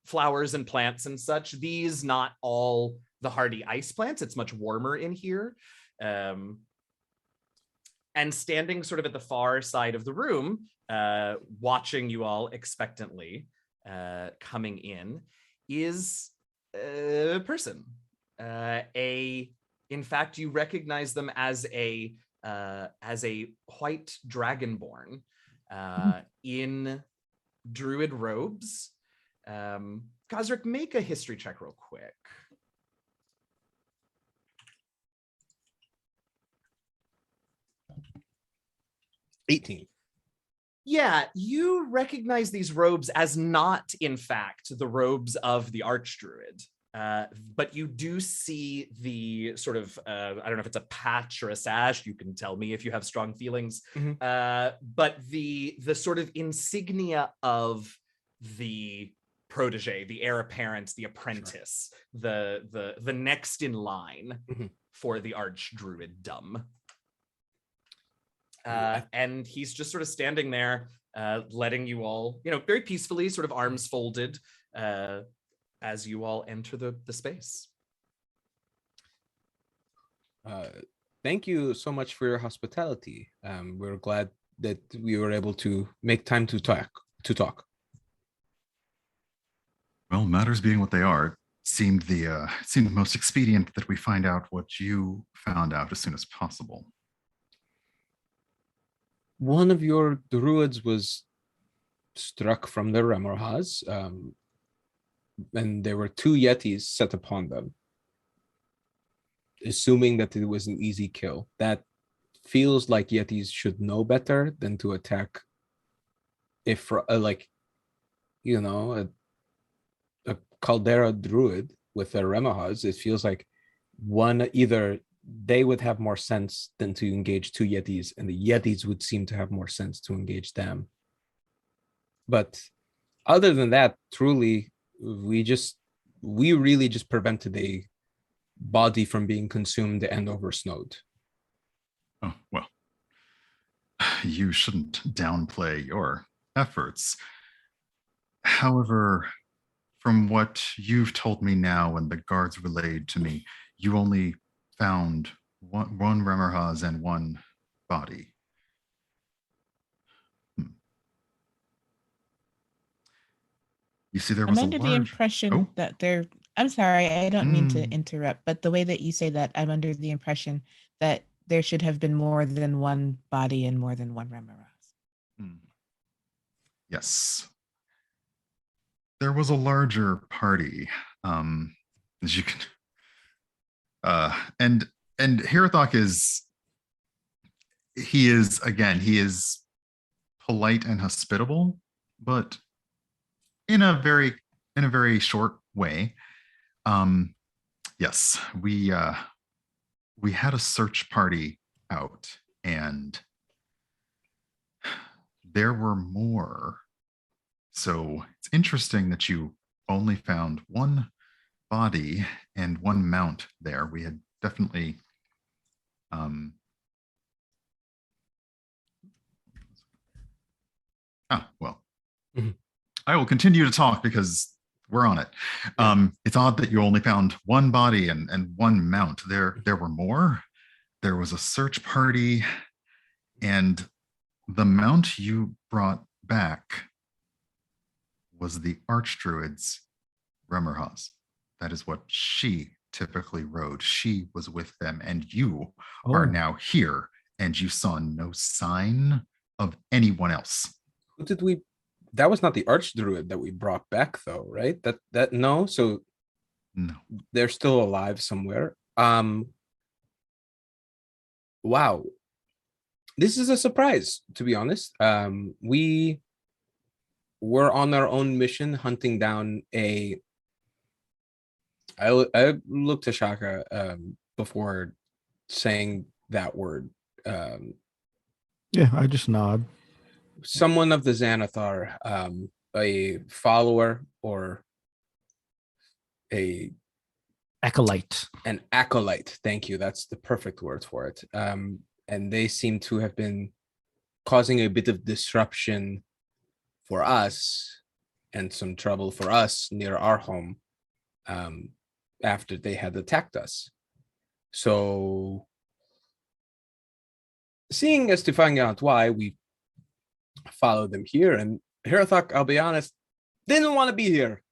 D: flowers and plants and such. These not all the hardy ice plants. It's much warmer in here. And standing sort of at the far side of the room, watching you all expectantly coming in, is a person. In fact, you recognize them as a white dragonborn in druid robes. Gazrick, make a history check real quick.
C: $18.
D: Yeah, you recognize these robes as not, in fact, the robes of the Archdruid. But you do see the sort of, I don't know if it's a patch or a sash, you can tell me if you have strong feelings, but the sort of insignia of the protege, the heir apparent, the apprentice, the next in line for the Archdruiddom. And he's just sort of standing there, letting you all, very peacefully, sort of arms folded, as you all enter the space.
C: Thank you so much for your hospitality. We're glad that we were able to make time to talk.
A: Well, matters being what they are, it seemed most expedient that we find out what you found out as soon as possible.
C: One of your druids was struck from the Remorhaz, and there were 2 yetis set upon them. Assuming that it was an easy kill. That feels like yetis should know better than to attack if a Caldera druid with a Remorhaz. It feels like either they would have more sense than to engage 2 yetis, and the yetis would seem to have more sense to engage them. But other than that, truly, we really just prevented a body from being consumed and oversnowed.
A: Oh, well, you shouldn't downplay your efforts. However, from what you've told me now and the guards relayed to me, you only found one Remorhaz and 1 body. You see, there was
B: I'm under the impression that there. I'm sorry, I don't mean to interrupt, but the way that you say that, I'm under the impression that there should have been more than 1 body and more than 1 Remorhaz.
A: Yes. There was a larger party, as you can. And Hirathok he is polite and hospitable, but in a very short way. Yes, we had a search party out, and there were more. So it's interesting that you only found 1 body and 1 mount there. We had definitely I will continue to talk because we're on it. It's odd that you only found 1 body and 1 mount. There were more. There was a search party, and the mount you brought back was the Archdruid's Remorhaz. That is what she typically rode. She was with them, and you are now here, and you saw no sign of anyone else.
C: Who did we? That was not the Archdruid that we brought back, though, right? No. So
A: no,
C: they're still alive somewhere. Wow, this is a surprise, to be honest. We were on our own mission hunting down I looked to Shaka before saying that word.
E: Yeah, I just nod.
C: Someone of the Xanathar, a follower or an acolyte. Thank you. That's the perfect word for it. And they seem to have been causing a bit of disruption for us and some trouble for us near our home after they had attacked us. So, seeing as to find out why, we followed them here, and Hirathok, I'll be honest, didn't want to be here.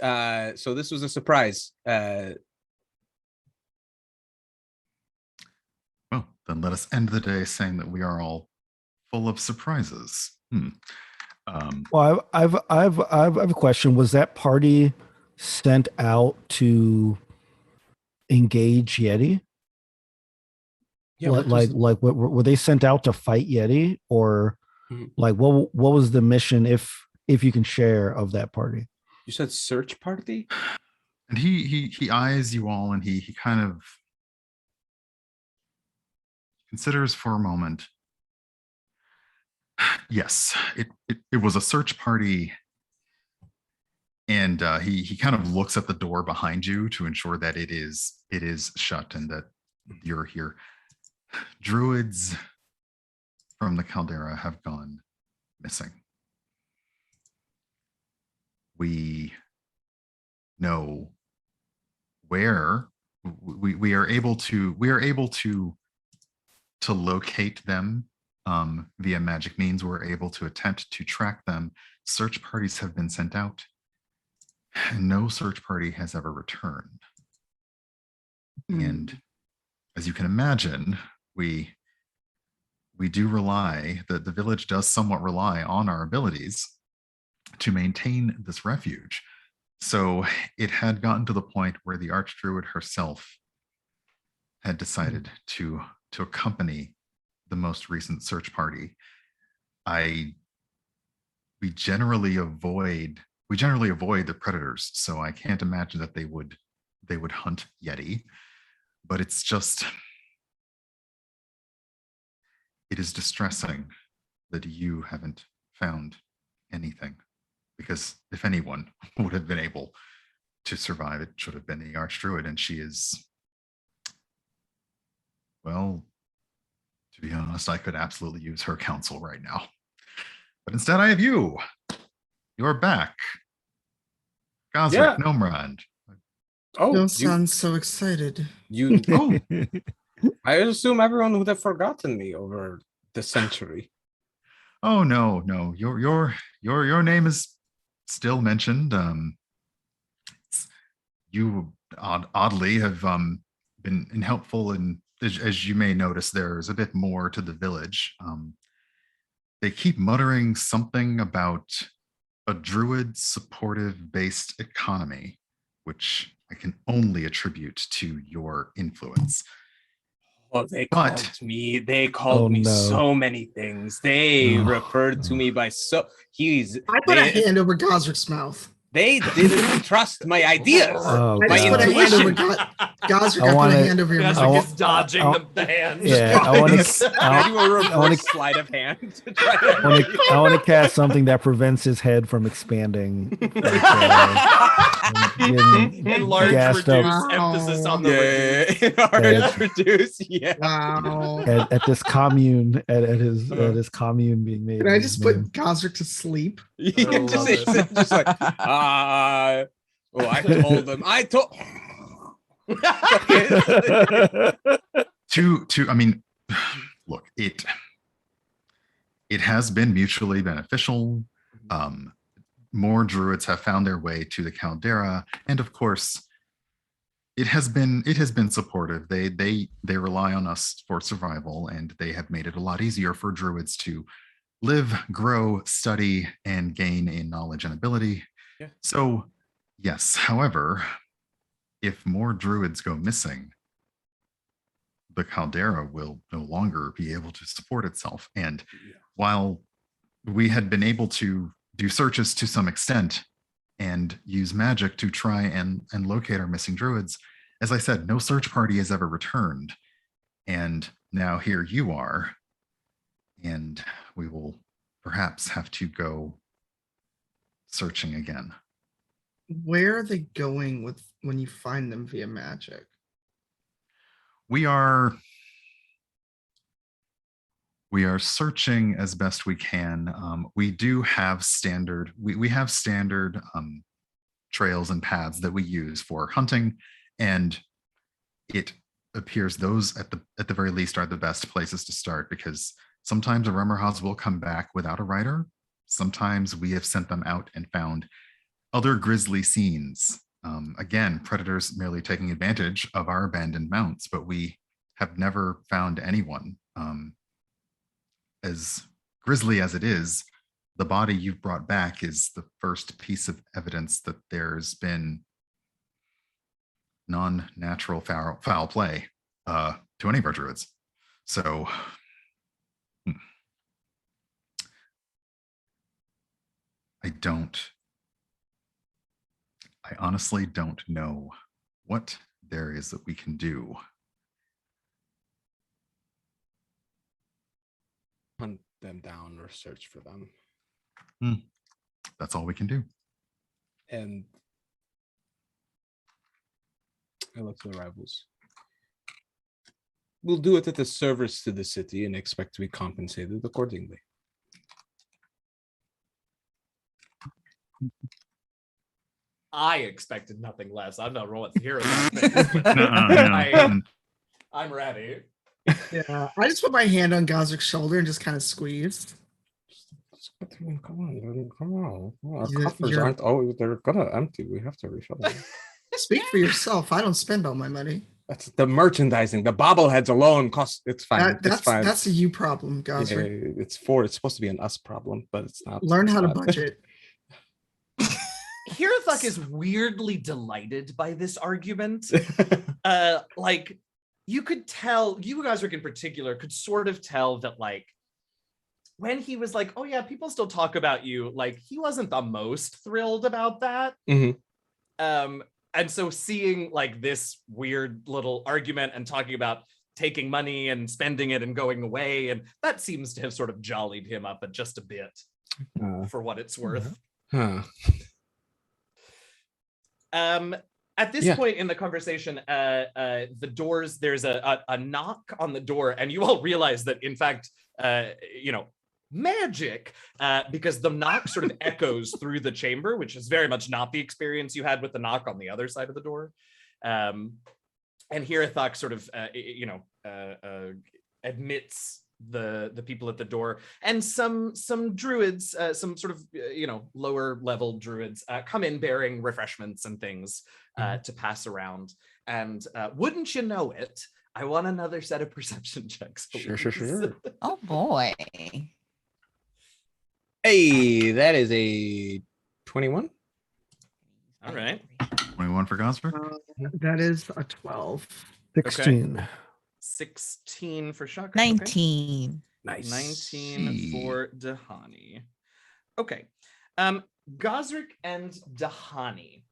C: So this was a surprise.
A: Well, then let us end the day saying that we are all full of surprises.
E: Well, I've a question. Was that party sent out to engage Yeti?
C: Yeah,
E: like were they sent out to fight Yeti, or like what was the mission, if you can share, of that party?
C: You said search party?
A: And he eyes you all, and he kind of considers for a moment. Yes, it was a search party, and he kind of looks at the door behind you to ensure that it is shut and that you're here. Druids from the Caldera have gone missing. we know where we are able to locate them via magic means. We're able to attempt to track them. Search parties have been sent out. No search party has ever returned. And as you can imagine, we do rely, the village does somewhat rely on our abilities to maintain this refuge. So it had gotten to the point where the Archdruid herself had decided to accompany the most recent search party. We generally avoid the predators, so I can't imagine that they would hunt Yeti. But it's just, it is distressing that you haven't found anything, because if anyone would have been able to survive, it should have been the Archdruid, and she is, well, to be honest, I could absolutely use her counsel right now. But instead I have you. You're back. Gazrick,
C: Yeah.
A: Nomrad.
C: Oh,
F: Don't sound so excited.
A: Oh,
C: I assume everyone would have forgotten me over the century.
A: oh no. Your name is still mentioned. You oddly have been helpful, and as you may notice, there's a bit more to the village. They keep muttering something about a druid supportive based economy, which I can only attribute to your influence.
C: Oh, they called me
E: no.
C: so many things. They referred to me by
F: I put a hand over Gazrick's mouth.
C: They didn't trust my ideas.
E: Oh,
F: I just
C: my
F: put a hand over
C: intuition.
F: Gazrick.
E: I
F: I put
E: wanna-
F: a hand over your
E: I
D: Gazrick
F: mouth.
D: is dodging the hand.
E: Yeah, I want
A: Yes.
E: to.
C: I do a
E: I wanna-
C: reverse sleight of hand to try to
E: I want to cast something that prevents his head from expanding.
D: Enlarge,
E: gassed
D: reduce,
E: up.
D: emphasis on the reduce.
C: in order
E: Yeah.
C: to reduce. Yeah.
F: Wow.
E: at this commune, at his commune being made.
F: Can I
E: in
F: just
E: his
F: put
E: name.
F: Gazrick to sleep?
C: You
D: I love
C: just,
D: it.
C: it's just like, I told them. I told.
A: I mean, look, it has been mutually beneficial. More druids have found their way to the Caldera, and of course, it has been supportive. They rely on us for survival, and they have made it a lot easier for druids to live, grow, study, and gain in knowledge and ability.
C: Yeah.
A: So, yes, however, if more druids go missing, the Caldera will no longer be able to support itself. And while we had been able to do searches to some extent and use magic to try and locate our missing druids, as I said, no search party has ever returned. And now here you are, and we will perhaps have to go searching again.
F: Where are they going with when you find them via magic?
A: We are searching as best we can. We do have standard, we have standard trails and paths that we use for hunting, and it appears those at the very least are the best places to start, because sometimes a Rummerhaus will come back without a rider. Sometimes we have sent them out and found other grisly scenes. Again, predators merely taking advantage of our abandoned mounts, but we have never found anyone. As grisly as it is, the body you've brought back is the first piece of evidence that there's been non-natural foul play to any of our druids. So I honestly don't know what there is that we can do.
C: Hunt them down or search for them.
A: That's all we can do.
C: And I look to the rivals. We'll do it at a service to the city and expect to be compensated accordingly.
D: I expected nothing less. I'm not rolling hero things, but
A: No.
D: I'm ready.
F: Yeah, I just put my hand on Gazrick's shoulder and just kind of squeezed.
C: Come on. Our
F: You're-
C: coffers
F: you're-
C: aren't always, they're gonna empty. We have to refill them.
F: Speak for yourself. I don't spend all my money.
C: That's the merchandising. The bobbleheads alone cost. It's fine. It's fine.
F: That's a you problem,
C: Yeah,
F: Gazrick.
C: it's supposed to be an us problem, but it's not.
F: Learn how to
C: It's not.
F: budget.
D: Hirathuk is weirdly delighted by this argument. Like you could tell, you guys in particular could sort of tell that like when he was like, oh yeah, people still talk about you, like he wasn't the most thrilled about that.
C: Mhm.
D: And so seeing like this weird little argument and talking about taking money and spending it and going away, and that seems to have sort of jollied him up just a bit for what it's worth.
C: Huh.
D: At this
C: Yeah.
D: point in the conversation, the doors, there's a knock on the door, and you all realize that, in fact, magic, because the knock sort of echoes through the chamber, which is very much not the experience you had with the knock on the other side of the door. And Hirathuk sort of, admits the people at the door, and some druids, some sort of lower level druids come in bearing refreshments and things to pass around. And wouldn't you know it, I want another set of perception checks, please.
C: Sure.
B: Oh boy.
C: Hey, that is a 21.
D: All right.
A: 21 for Gosford.
F: That is a 12.
E: 16.
D: 16 for Shaka.
B: 19.
C: Nice.
D: 19 for Dahani. Okay. Gazrick and Dahani.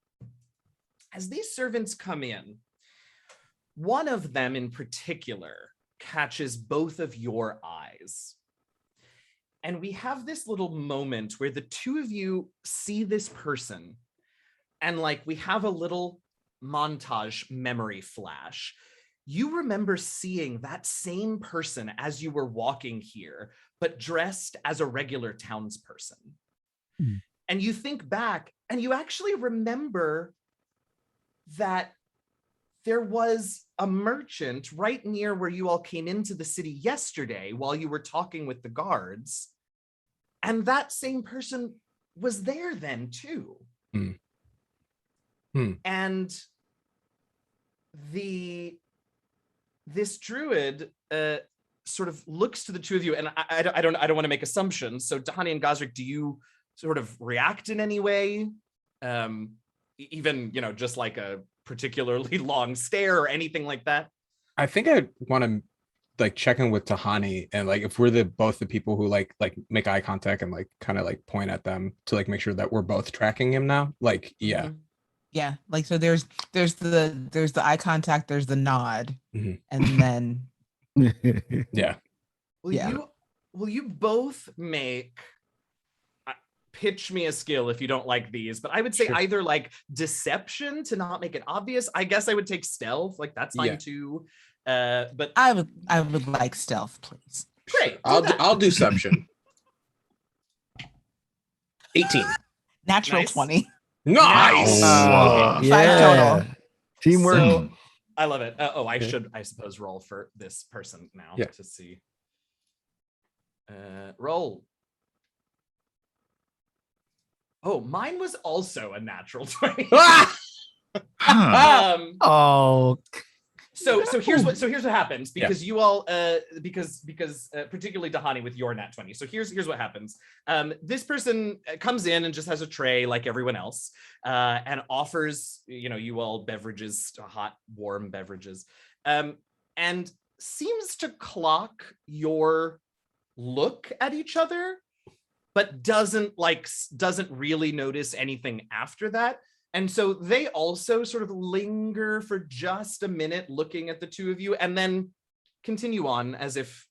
D: As these servants come in, one of them in particular catches both of your eyes. And we have this little moment where the two of you see this person, and like we have a little montage memory flash. You remember seeing that same person as you were walking here, but dressed as a regular townsperson. And you think back and you actually remember that there was a merchant right near where you all came into the city yesterday while you were talking with the guards. And that same person was there then too. And this druid sort of looks to the two of you, and I don't want to make assumptions. So Dahani and Gazrick, do you sort of react in any way? Even just like a particularly long stare or anything like that?
C: I think I want to like check in with Dahani, and like if we're both the people who like make eye contact and like kind of like point at them to like make sure that we're both tracking him now. Like, yeah.
B: Yeah, like so there's the eye contact, there's the nod,
C: Mhm.
B: and then
C: Yeah.
D: Will you both make pitch me a skill if you don't like these, but I would say
C: Sure.
D: either like deception to not make it obvious. I guess I would take stealth, like that's fine
C: Yeah.
D: too. But
B: I would like stealth, please.
D: great.
C: I'll do deception. 18.
B: Natural
D: Nice.
B: 20.
C: Nice.
A: Oh,
D: Okay.
B: Five
E: yeah.
B: total.
E: Teamwork.
D: So, I love it. I
C: Okay.
D: should, I suppose, roll for this person now
C: Yeah.
D: to see. Roll. Oh, mine was also a natural 20.
C: Ah!
A: huh.
E: Oh,
D: So here's what happens,
C: Yeah.
D: because you all because particularly Dahani with your nat 20. So here's what happens. This person comes in and just has a tray like everyone else, and offers you all beverages, hot warm beverages, and seems to clock your look at each other, but doesn't really notice anything after that. And so they also sort of linger for just a minute looking at the two of you, and then continue on as if,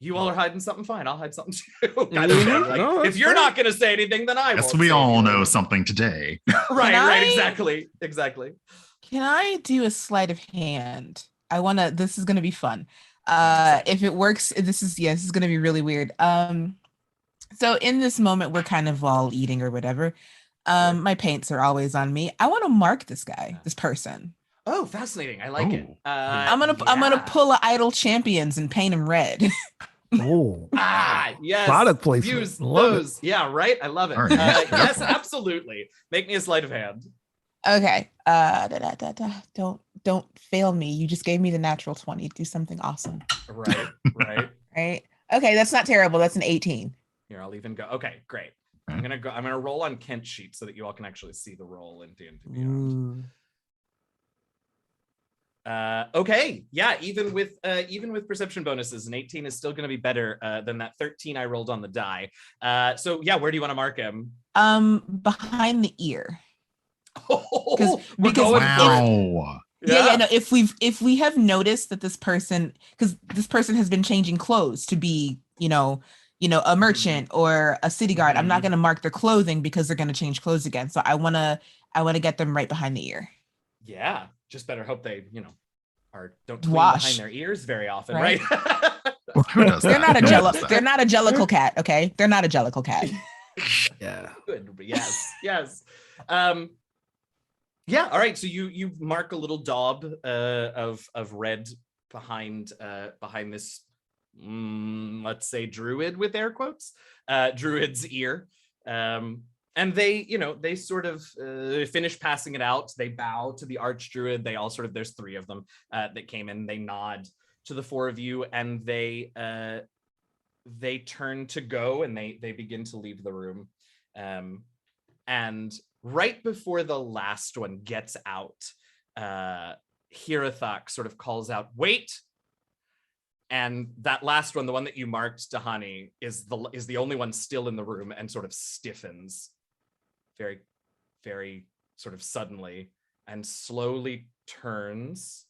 D: you all are hiding something, fine, I'll hide something too. Kind of thing. Like,
C: No,
D: if
C: that's
D: you're
C: fair.
D: not going to say anything, then I
A: Guess
D: won't
A: we
D: say
A: all
D: anything.
A: know something today.
D: Right,
B: Can I-
D: exactly.
B: Can I do a sleight of hand? This is gonna be fun.
D: Excited.
B: If it works, this is gonna be really weird. So in this moment, we're kind of all eating or whatever. My paints are always on me. I want to mark this guy, this person.
D: Oh, fascinating. I like it.
A: Oh.
B: I'm gonna pull a idle champions and paint him red.
E: Oh,
D: Yes.
E: product placement.
D: Use
E: Love
D: those. Yeah, right. I love it.
A: All right.
D: Yes, absolutely. Make me a sleight of hand.
B: Okay. Don't fail me. You just gave me the natural 20. Do something awesome.
D: Right.
B: Right. Okay, that's not terrible. That's an 18.
D: Here, I'll even go. Okay, great. I'm gonna roll on Kent's sheet so that you all can actually see the roll in D&D Beyond. Okay, yeah, even with perception bonuses, an 18 is still going to be better than that 13 I rolled on the die. So yeah, where do you want to mark him?
B: Behind the ear.
D: Because
A: wow.
B: No, if we have noticed that this person, because this person has been changing clothes to be, a merchant or a city guard, I'm not going to mark their clothing because they're going to change clothes again. So I want to get them right behind the ear.
D: Yeah, just better hope they, don't clean
B: wash
D: behind their ears very often,
B: right?
A: Who does
B: They're
A: that?
B: they're not a jellicle cat, okay? They're not a jellicle cat.
E: Yeah.
D: Good. Yes. Yeah. All right. So you mark a little daub of red behind this, let's say druid with air quotes, druid's ear. And they sort of finish passing it out. They bow to the archdruid. They all sort of, there's 3 of them that came in. They nod to the 4 of you, and they turn to go, and they begin to leave the room. And right before the last one gets out, Haque sort of calls out, "Wait!" And that last one, the one that you marked, Dahani, is the only one still in the room and sort of stiffens very, very sort of suddenly and slowly turns.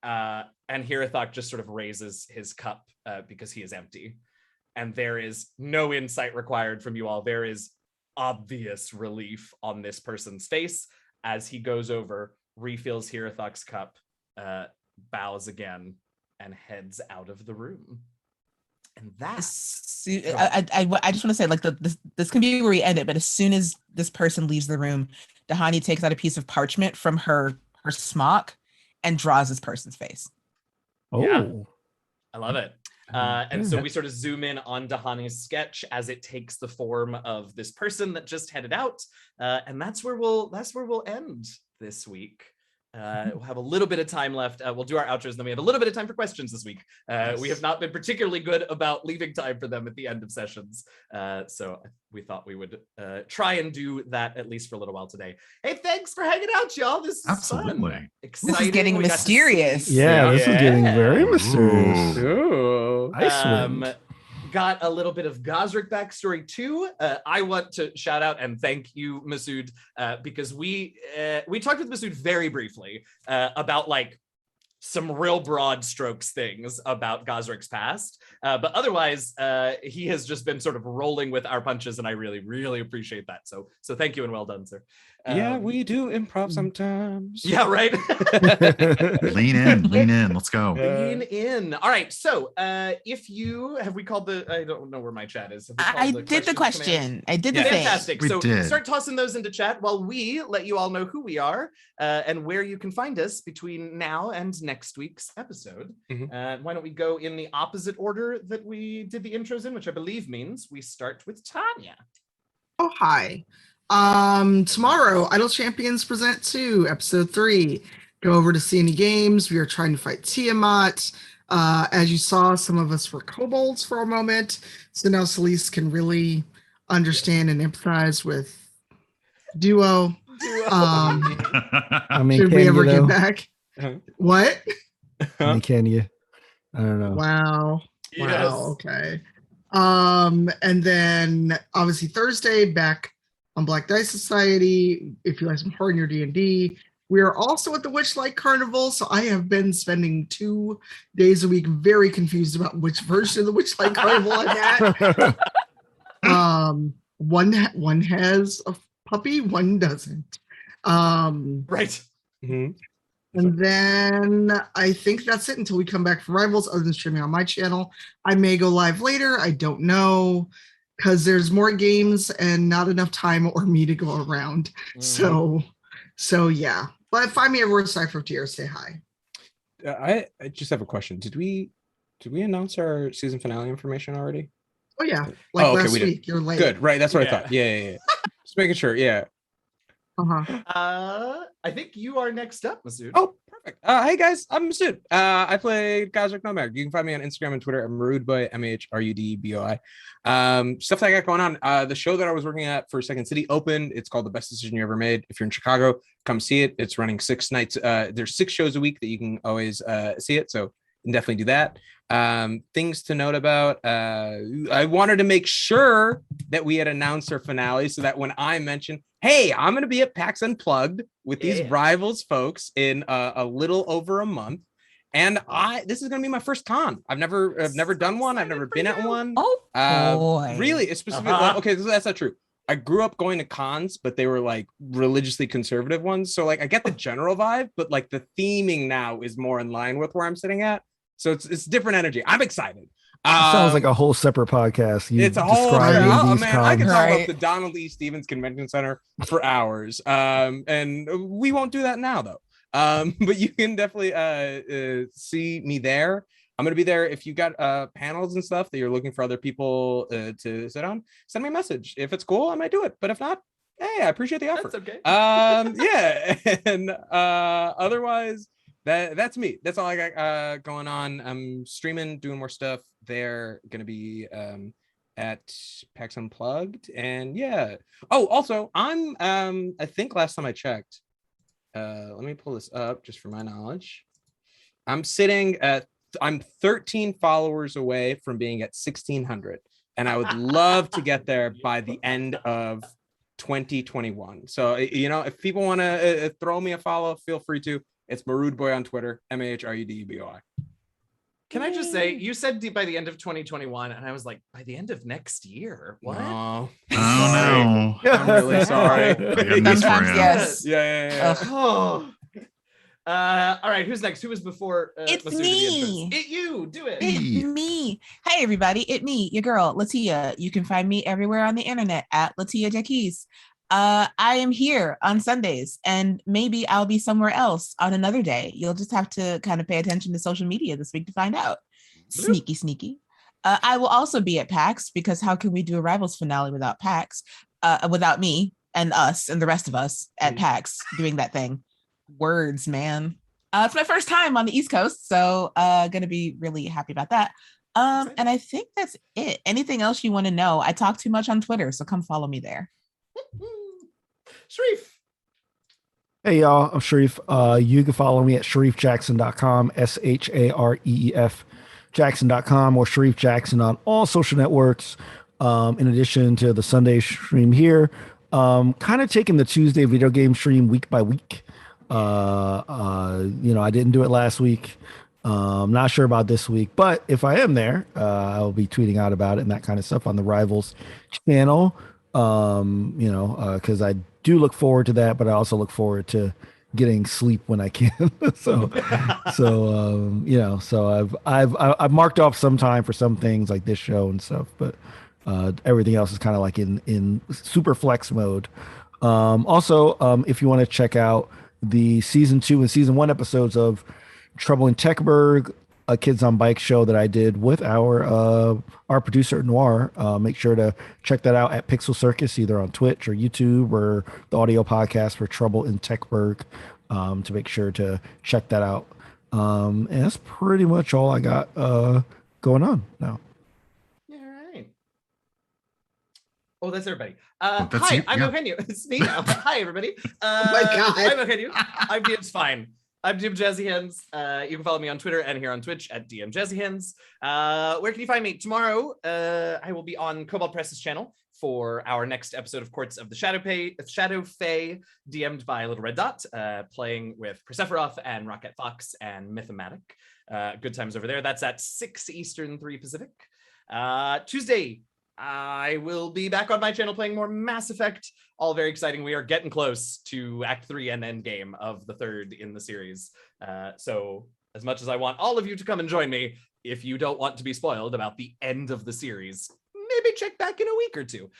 D: And Haque just sort of raises his cup because he is empty. And there is no insight required from you all. There is obvious relief on this person's face as he goes over, refills Haque's cup, bows again, and heads out of the room. And that
B: I just want to say, like, this can be where we end it, but as soon as this person leaves the room, Dahani takes out a piece of parchment from her smock and draws this person's face.
E: Oh,
D: yeah. I love it. And so we sort of zoom in on Dahani's sketch as it takes the form of this person that just headed out, and that's where we'll end this week. We'll have a little bit of time left. We'll do our outros, and then we have a little bit of time for questions this week. We have not been particularly good about leaving time for them at the end of sessions. So we thought we would try and do that at least for a little while today. Hey, thanks for hanging out, y'all. This is
A: absolutely
D: fun. Exciting.
B: This is getting mysterious.
E: Yeah, this is getting very mysterious.
C: Ooh.
D: Got a little bit of Gazrick backstory too. I want to shout out and thank you, Masood, because we talked with Masood very briefly about like some real broad strokes things about Gazrick's past, but otherwise he has just been sort of rolling with our punches, and I really, really appreciate that. So thank you and well done, sir.
C: Yeah, we do improv sometimes.
D: Yeah, right.
A: lean in, let's go.
D: Lean in. All right, so if you have, we called the, I don't know where my chat is.
B: I did the question. I did the thing.
D: Fantastic.
A: We
D: So
A: did.
D: start tossing those into chat while we let you all know who we are and where you can find us between now and next week's episode. Why don't we go in the opposite order that we did the intros in, which I believe means we start with Tanya.
F: Oh, hi. Tomorrow, Idle Champions Present 2, Episode 3. Go over to C&E Games. We are trying to fight Tiamat. As you saw, some of us were kobolds for a moment. So now Selise can really understand and empathize with Duo.
E: I mean,
F: Should we ever get back? What?
E: I mean, can you? I don't know.
F: Wow.
D: Yes.
F: Wow. Okay. And then obviously Thursday back on Black Dice Society. If you like some horror in your D&D, we are also at the Witchlight Carnival. So I have been spending 2 days a week very confused about which version of the Witchlight Carnival I'm at. One has a puppy, one doesn't.
D: Right.
F: And then I think that's it until we come back for Rivals, other than streaming on my channel. I may go live later. I don't know. because there's more games and not enough time or me to go around. So yeah. But find me everywhere Cypher Tier. Say hi.
C: I just have a question. Did we announce our season finale information already?
F: Oh yeah, like last week. You're late.
C: Good, right? That's what I thought. Yeah. Just making sure. Yeah.
D: I think you are next up, Masood.
C: Oh, perfect. Hey guys, I'm Masood. I play Gazrick Nomrad. You can find me on Instagram and Twitter at Marudboy, MHRUDBOI. Stuff that I got going on. The show that I was working at for Second City opened. It's called The Best Decision You Ever Made. If you're in Chicago, come see it. It's running 6 nights. There's 6 shows a week that you can always see it. So you can definitely do that. Things to note about. I wanted to make sure that we had announced our finale so that when I mentioned, hey, I'm going to be at PAX Unplugged with these Rivals folks in a little over a month. And this is going to be my first con. I've never done one. I've never been at one.
B: Oh, boy.
C: Really? It's specifically, okay, that's not true. I grew up going to cons, but they were like religiously conservative ones. So like I get the general vibe, but like the theming now is more in line with where I'm sitting at. So it's different energy. I'm excited.
E: Sounds like a whole separate podcast.
C: It's a whole man. I can talk about the Donald E. Stevens Convention Center for hours. And we won't do that now though. But you can definitely see me there. I'm going to be there. If you got panels and stuff that you're looking for other people to sit on, send me a message. If it's cool, I might do it. But if not, hey, I appreciate the offer.
D: That's okay.
C: Yeah. And otherwise, that's me. That's all I got going on. I'm streaming, doing more stuff. They're going to be at PAX Unplugged. And yeah. Oh, also, I'm I think last time I checked, let me pull this up just for my knowledge. I'm 13 followers away from being at 1,600. And I would love to get there by the end of 2021. So, if people want to throw me a follow, feel free to. It's Marudboy on Twitter, MAHRUDBOI.
D: Can I just say, you said by the end of 2021, and I was like, by the end of next year? What?
C: No.
A: Oh no.
C: I'm really sorry.
B: Sometimes, yes.
C: Yeah.
D: Oh. All right, who's next? Who was before?
B: It's
D: Masood
B: me.
D: It you. Do it.
B: It's me. Hey, everybody. It's me, your girl, LaTia. You can find me everywhere on the internet at LaTia Jacquise. I am here on Sundays, and maybe I'll be somewhere else on another day. You'll just have to kind of pay attention to social media this week to find out. Sneaky. I will also be at PAX, because how can we do a Rivals finale without PAX? Without me and us and the rest of us at PAX doing that thing. Words, man. It's my first time on the East Coast, so gonna be really happy about that. And I think that's it. Anything else you want to know? I talk too much on Twitter, so come follow me there.
D: Shareef.
E: Hey y'all, I'm Shareef. You can follow me at ShareefJackson.com, Shareef Jackson.com, or Shareef Jackson on all social networks. In addition to the Sunday stream here, kind of taking the Tuesday video game stream week by week. I didn't do it last week. I'm not sure about this week, but if I am there, I'll be tweeting out about it and that kind of stuff on the Rivals channel. Because I do look forward to that, but I also look forward to getting sleep when I can. So I've marked off some time for some things like this show and stuff, but everything else is kind of like in super flex mode. Also, if you want to check out the season 2 and season 1 episodes of Trouble in Techburg, a Kids on Bike show that I did with our producer Noir. Make sure to check that out at Pixel Circus, either on Twitch or YouTube, or the audio podcast for Trouble in Techburg, to make sure to check that out. And that's pretty much all I got going on now.
D: All right. Oh, that's everybody.
A: That's
D: hi,
A: you?
D: I'm
A: Yeah.
D: Eugenio. It's me now. Hi, everybody.
F: my God.
D: I'm Eugenio. It's fine. I'm DM Jazzy Hands. You can follow me on Twitter and here on Twitch at DM Jazzy Hands. Where can you find me? Tomorrow, I will be on Cobalt Press's channel for our next episode of Courts of the Shadow Fae, DM'd by Little Red Dot, playing with Persephoroth and Rocket Fox and Mythomatic. Good times over there. That's at 6 Eastern, 3 Pacific. Tuesday, I will be back on my channel playing more Mass Effect. All very exciting. We are getting close to Act 3 and Endgame of the 3rd in the series. So as much as I want all of you to come and join me, if you don't want to be spoiled about the end of the series, maybe check back in a week or two,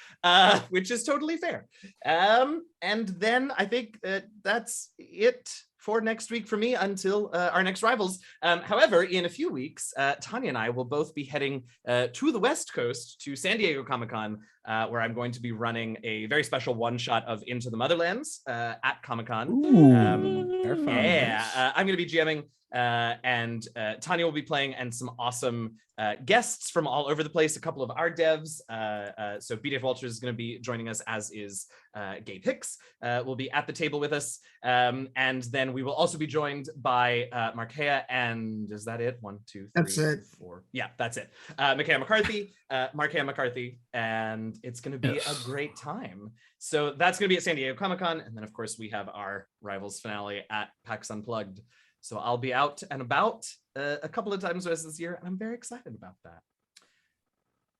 D: which is totally fair. And then I think that's it for next week for me until our next rivals. However, in a few weeks, Tanya and I will both be heading to the West Coast to San Diego Comic-Con, where I'm going to be running a very special one-shot of Into the Motherlands at Comic-Con. I'm going to be GMing, and Tanya will be playing, and some awesome guests from all over the place, a couple of our devs. So BDF Walters is going to be joining us, as is Gabe Hicks will be at the table with us. And then we will also be joined by Markea, and is that it? 1, 2, 3,
F: That's it.
D: 4. Yeah, that's it. Markea McCarthy, Markea McCarthy, and it's going to be a great time. So that's going to be at San Diego Comic-Con. And then, of course, we have our Rivals finale at PAX Unplugged. So I'll be out and about a couple of times this year, and I'm very excited about that.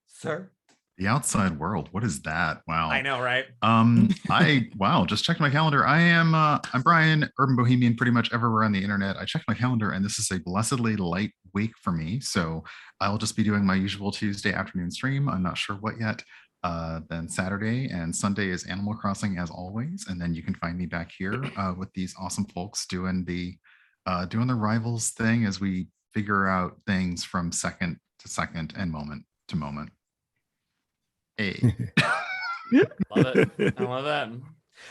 D: Sir?
A: The outside world. What is that? Wow.
D: I know, right?
A: Just checked my calendar. I'm Brian, Urban Bohemian, pretty much everywhere on the internet. I checked my calendar, and this is a blessedly light week for me. So I'll just be doing my usual Tuesday afternoon stream. I'm not sure what yet. Then Saturday and Sunday is Animal Crossing as always. And then you can find me back here with these awesome folks doing the Rivals thing as we figure out things from second to second and moment to moment. Hey.
D: Love it. I love that.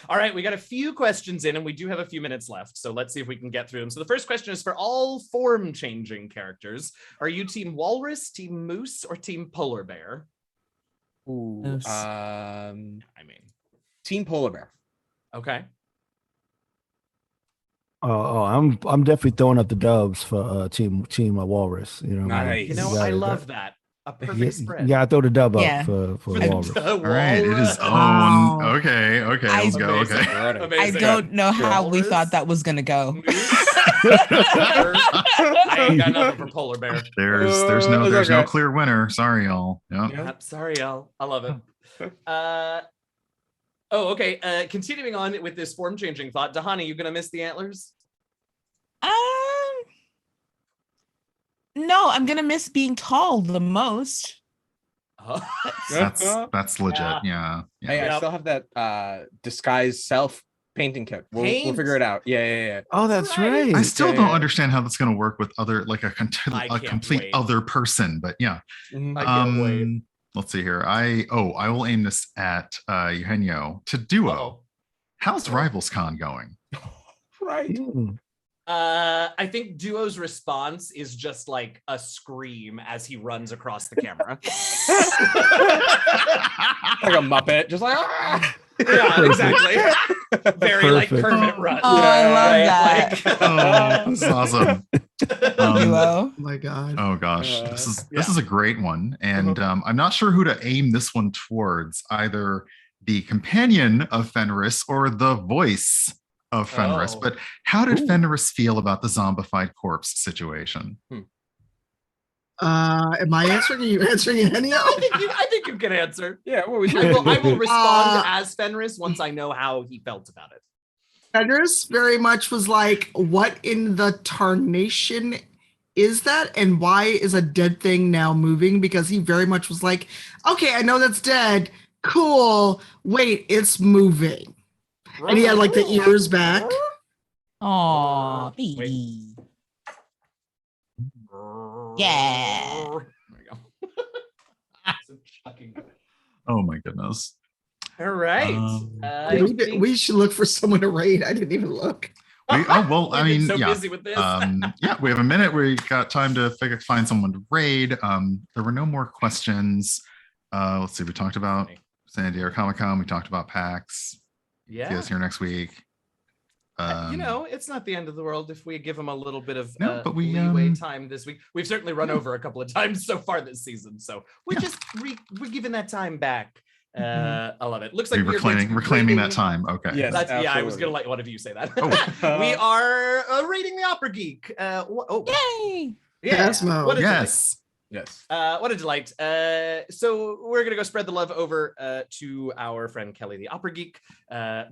D: All right, we got a few questions in, and we do have a few minutes left, so let's see if we can get through them. So the first question is for all form-changing characters. Are you Team Walrus, Team Moose, or Team Polar Bear?
C: Ooh, Team Polar Bear.
D: Okay.
E: I'm definitely throwing up the dubs for team Walrus.
C: Nice.
D: I love that. A perfect spread.
E: Yeah, I throw the dub
B: Yeah.
E: up for Walrus.
A: All right, it is on.
B: Wow.
A: Okay, let's go. Okay.
B: I don't know how we thought that was gonna go.
D: I ain't got nothing for Polar Bear.
A: There's no clear winner. Sorry, y'all. Yeah.
D: Yep, sorry, y'all. I love it. Okay. Continuing on with this form-changing thought, Dahani, you gonna miss the antlers?
B: No, I'm gonna miss being tall the most.
A: That's legit. Yeah.
C: Hey, I still have that disguise self painting kit. We'll figure it out. Yeah.
E: Oh, that's right.
A: I still don't understand how that's going to work with other, like a complete other person, but yeah.
D: I can't wait.
A: Let's see here. I will aim this at Eugenio to duo.
D: Uh-oh.
A: How's Rivals Con going?
C: Right.
D: I think Duo's response is just like a scream as he runs across the camera.
C: Like a Muppet, just like
D: yeah, exactly. Very like Kermit run.
B: Oh, I love that.
A: This is awesome.
B: Duo.
F: Oh my god.
A: Oh gosh, this is a great one, and I'm not sure who to aim this one towards, either the companion of Fenris or the voice of Fenris. But how did Fenris feel about the zombified corpse situation?
F: Am I answering? Are you answering, Eugenio?
D: I think you can answer.
C: Yeah,
D: I will respond as Fenris once I know how he felt about it.
F: Fenris very much was like, what in the tarnation is that? And why is a dead thing now moving? Because he very much was like, okay, I know that's dead. Cool. Wait, it's moving. And he had like the ears back.
B: Aw, baby. Yeah.
D: There we go.
A: Oh my goodness.
D: All right.
F: We should look for someone to raid. I didn't even look.
A: I mean,
D: so
A: yeah.
D: busy with this.
A: We have a minute. We got time to find someone to raid. There were no more questions. Let's see. We talked about San Diego Comic-Con. We talked about PAX.
D: Yeah.
A: See you guys here next week.
D: It's not the end of the world if we give them a little bit of
A: leeway
D: time this week. We've certainly run over a couple of times so far this season, so we're we're giving that time back. I love it. Looks like
A: we're reclaiming that time. Okay.
C: Yes,
D: I was gonna let one of you say that.
A: Oh.
D: We are rating the Opera Geek.
B: Yay!
D: Yeah.
F: What
A: Yes.
C: Yes.
D: What a delight. So we're gonna go spread the love over to our friend Kelly the Opera Geek.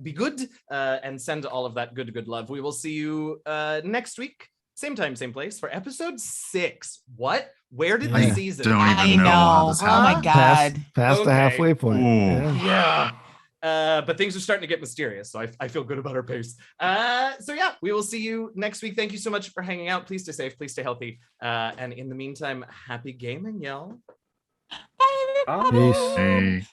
D: Be good and send all of that good love. We will see you next week same time, same place for episode 6. What? Where did
E: Yeah.
D: the season?
A: Don't
D: end?
A: even know how this
B: Oh my
A: happened.
B: God.
E: Past the
D: Okay.
E: halfway point.
A: Ooh.
E: Yeah.
D: Yeah. But things are starting to get mysterious, so I feel good about our pace. So yeah, we will see you next week. Thank you so much for hanging out. Please stay safe, please stay healthy. And in the meantime, happy gaming, y'all.
E: Peace.
A: Hey.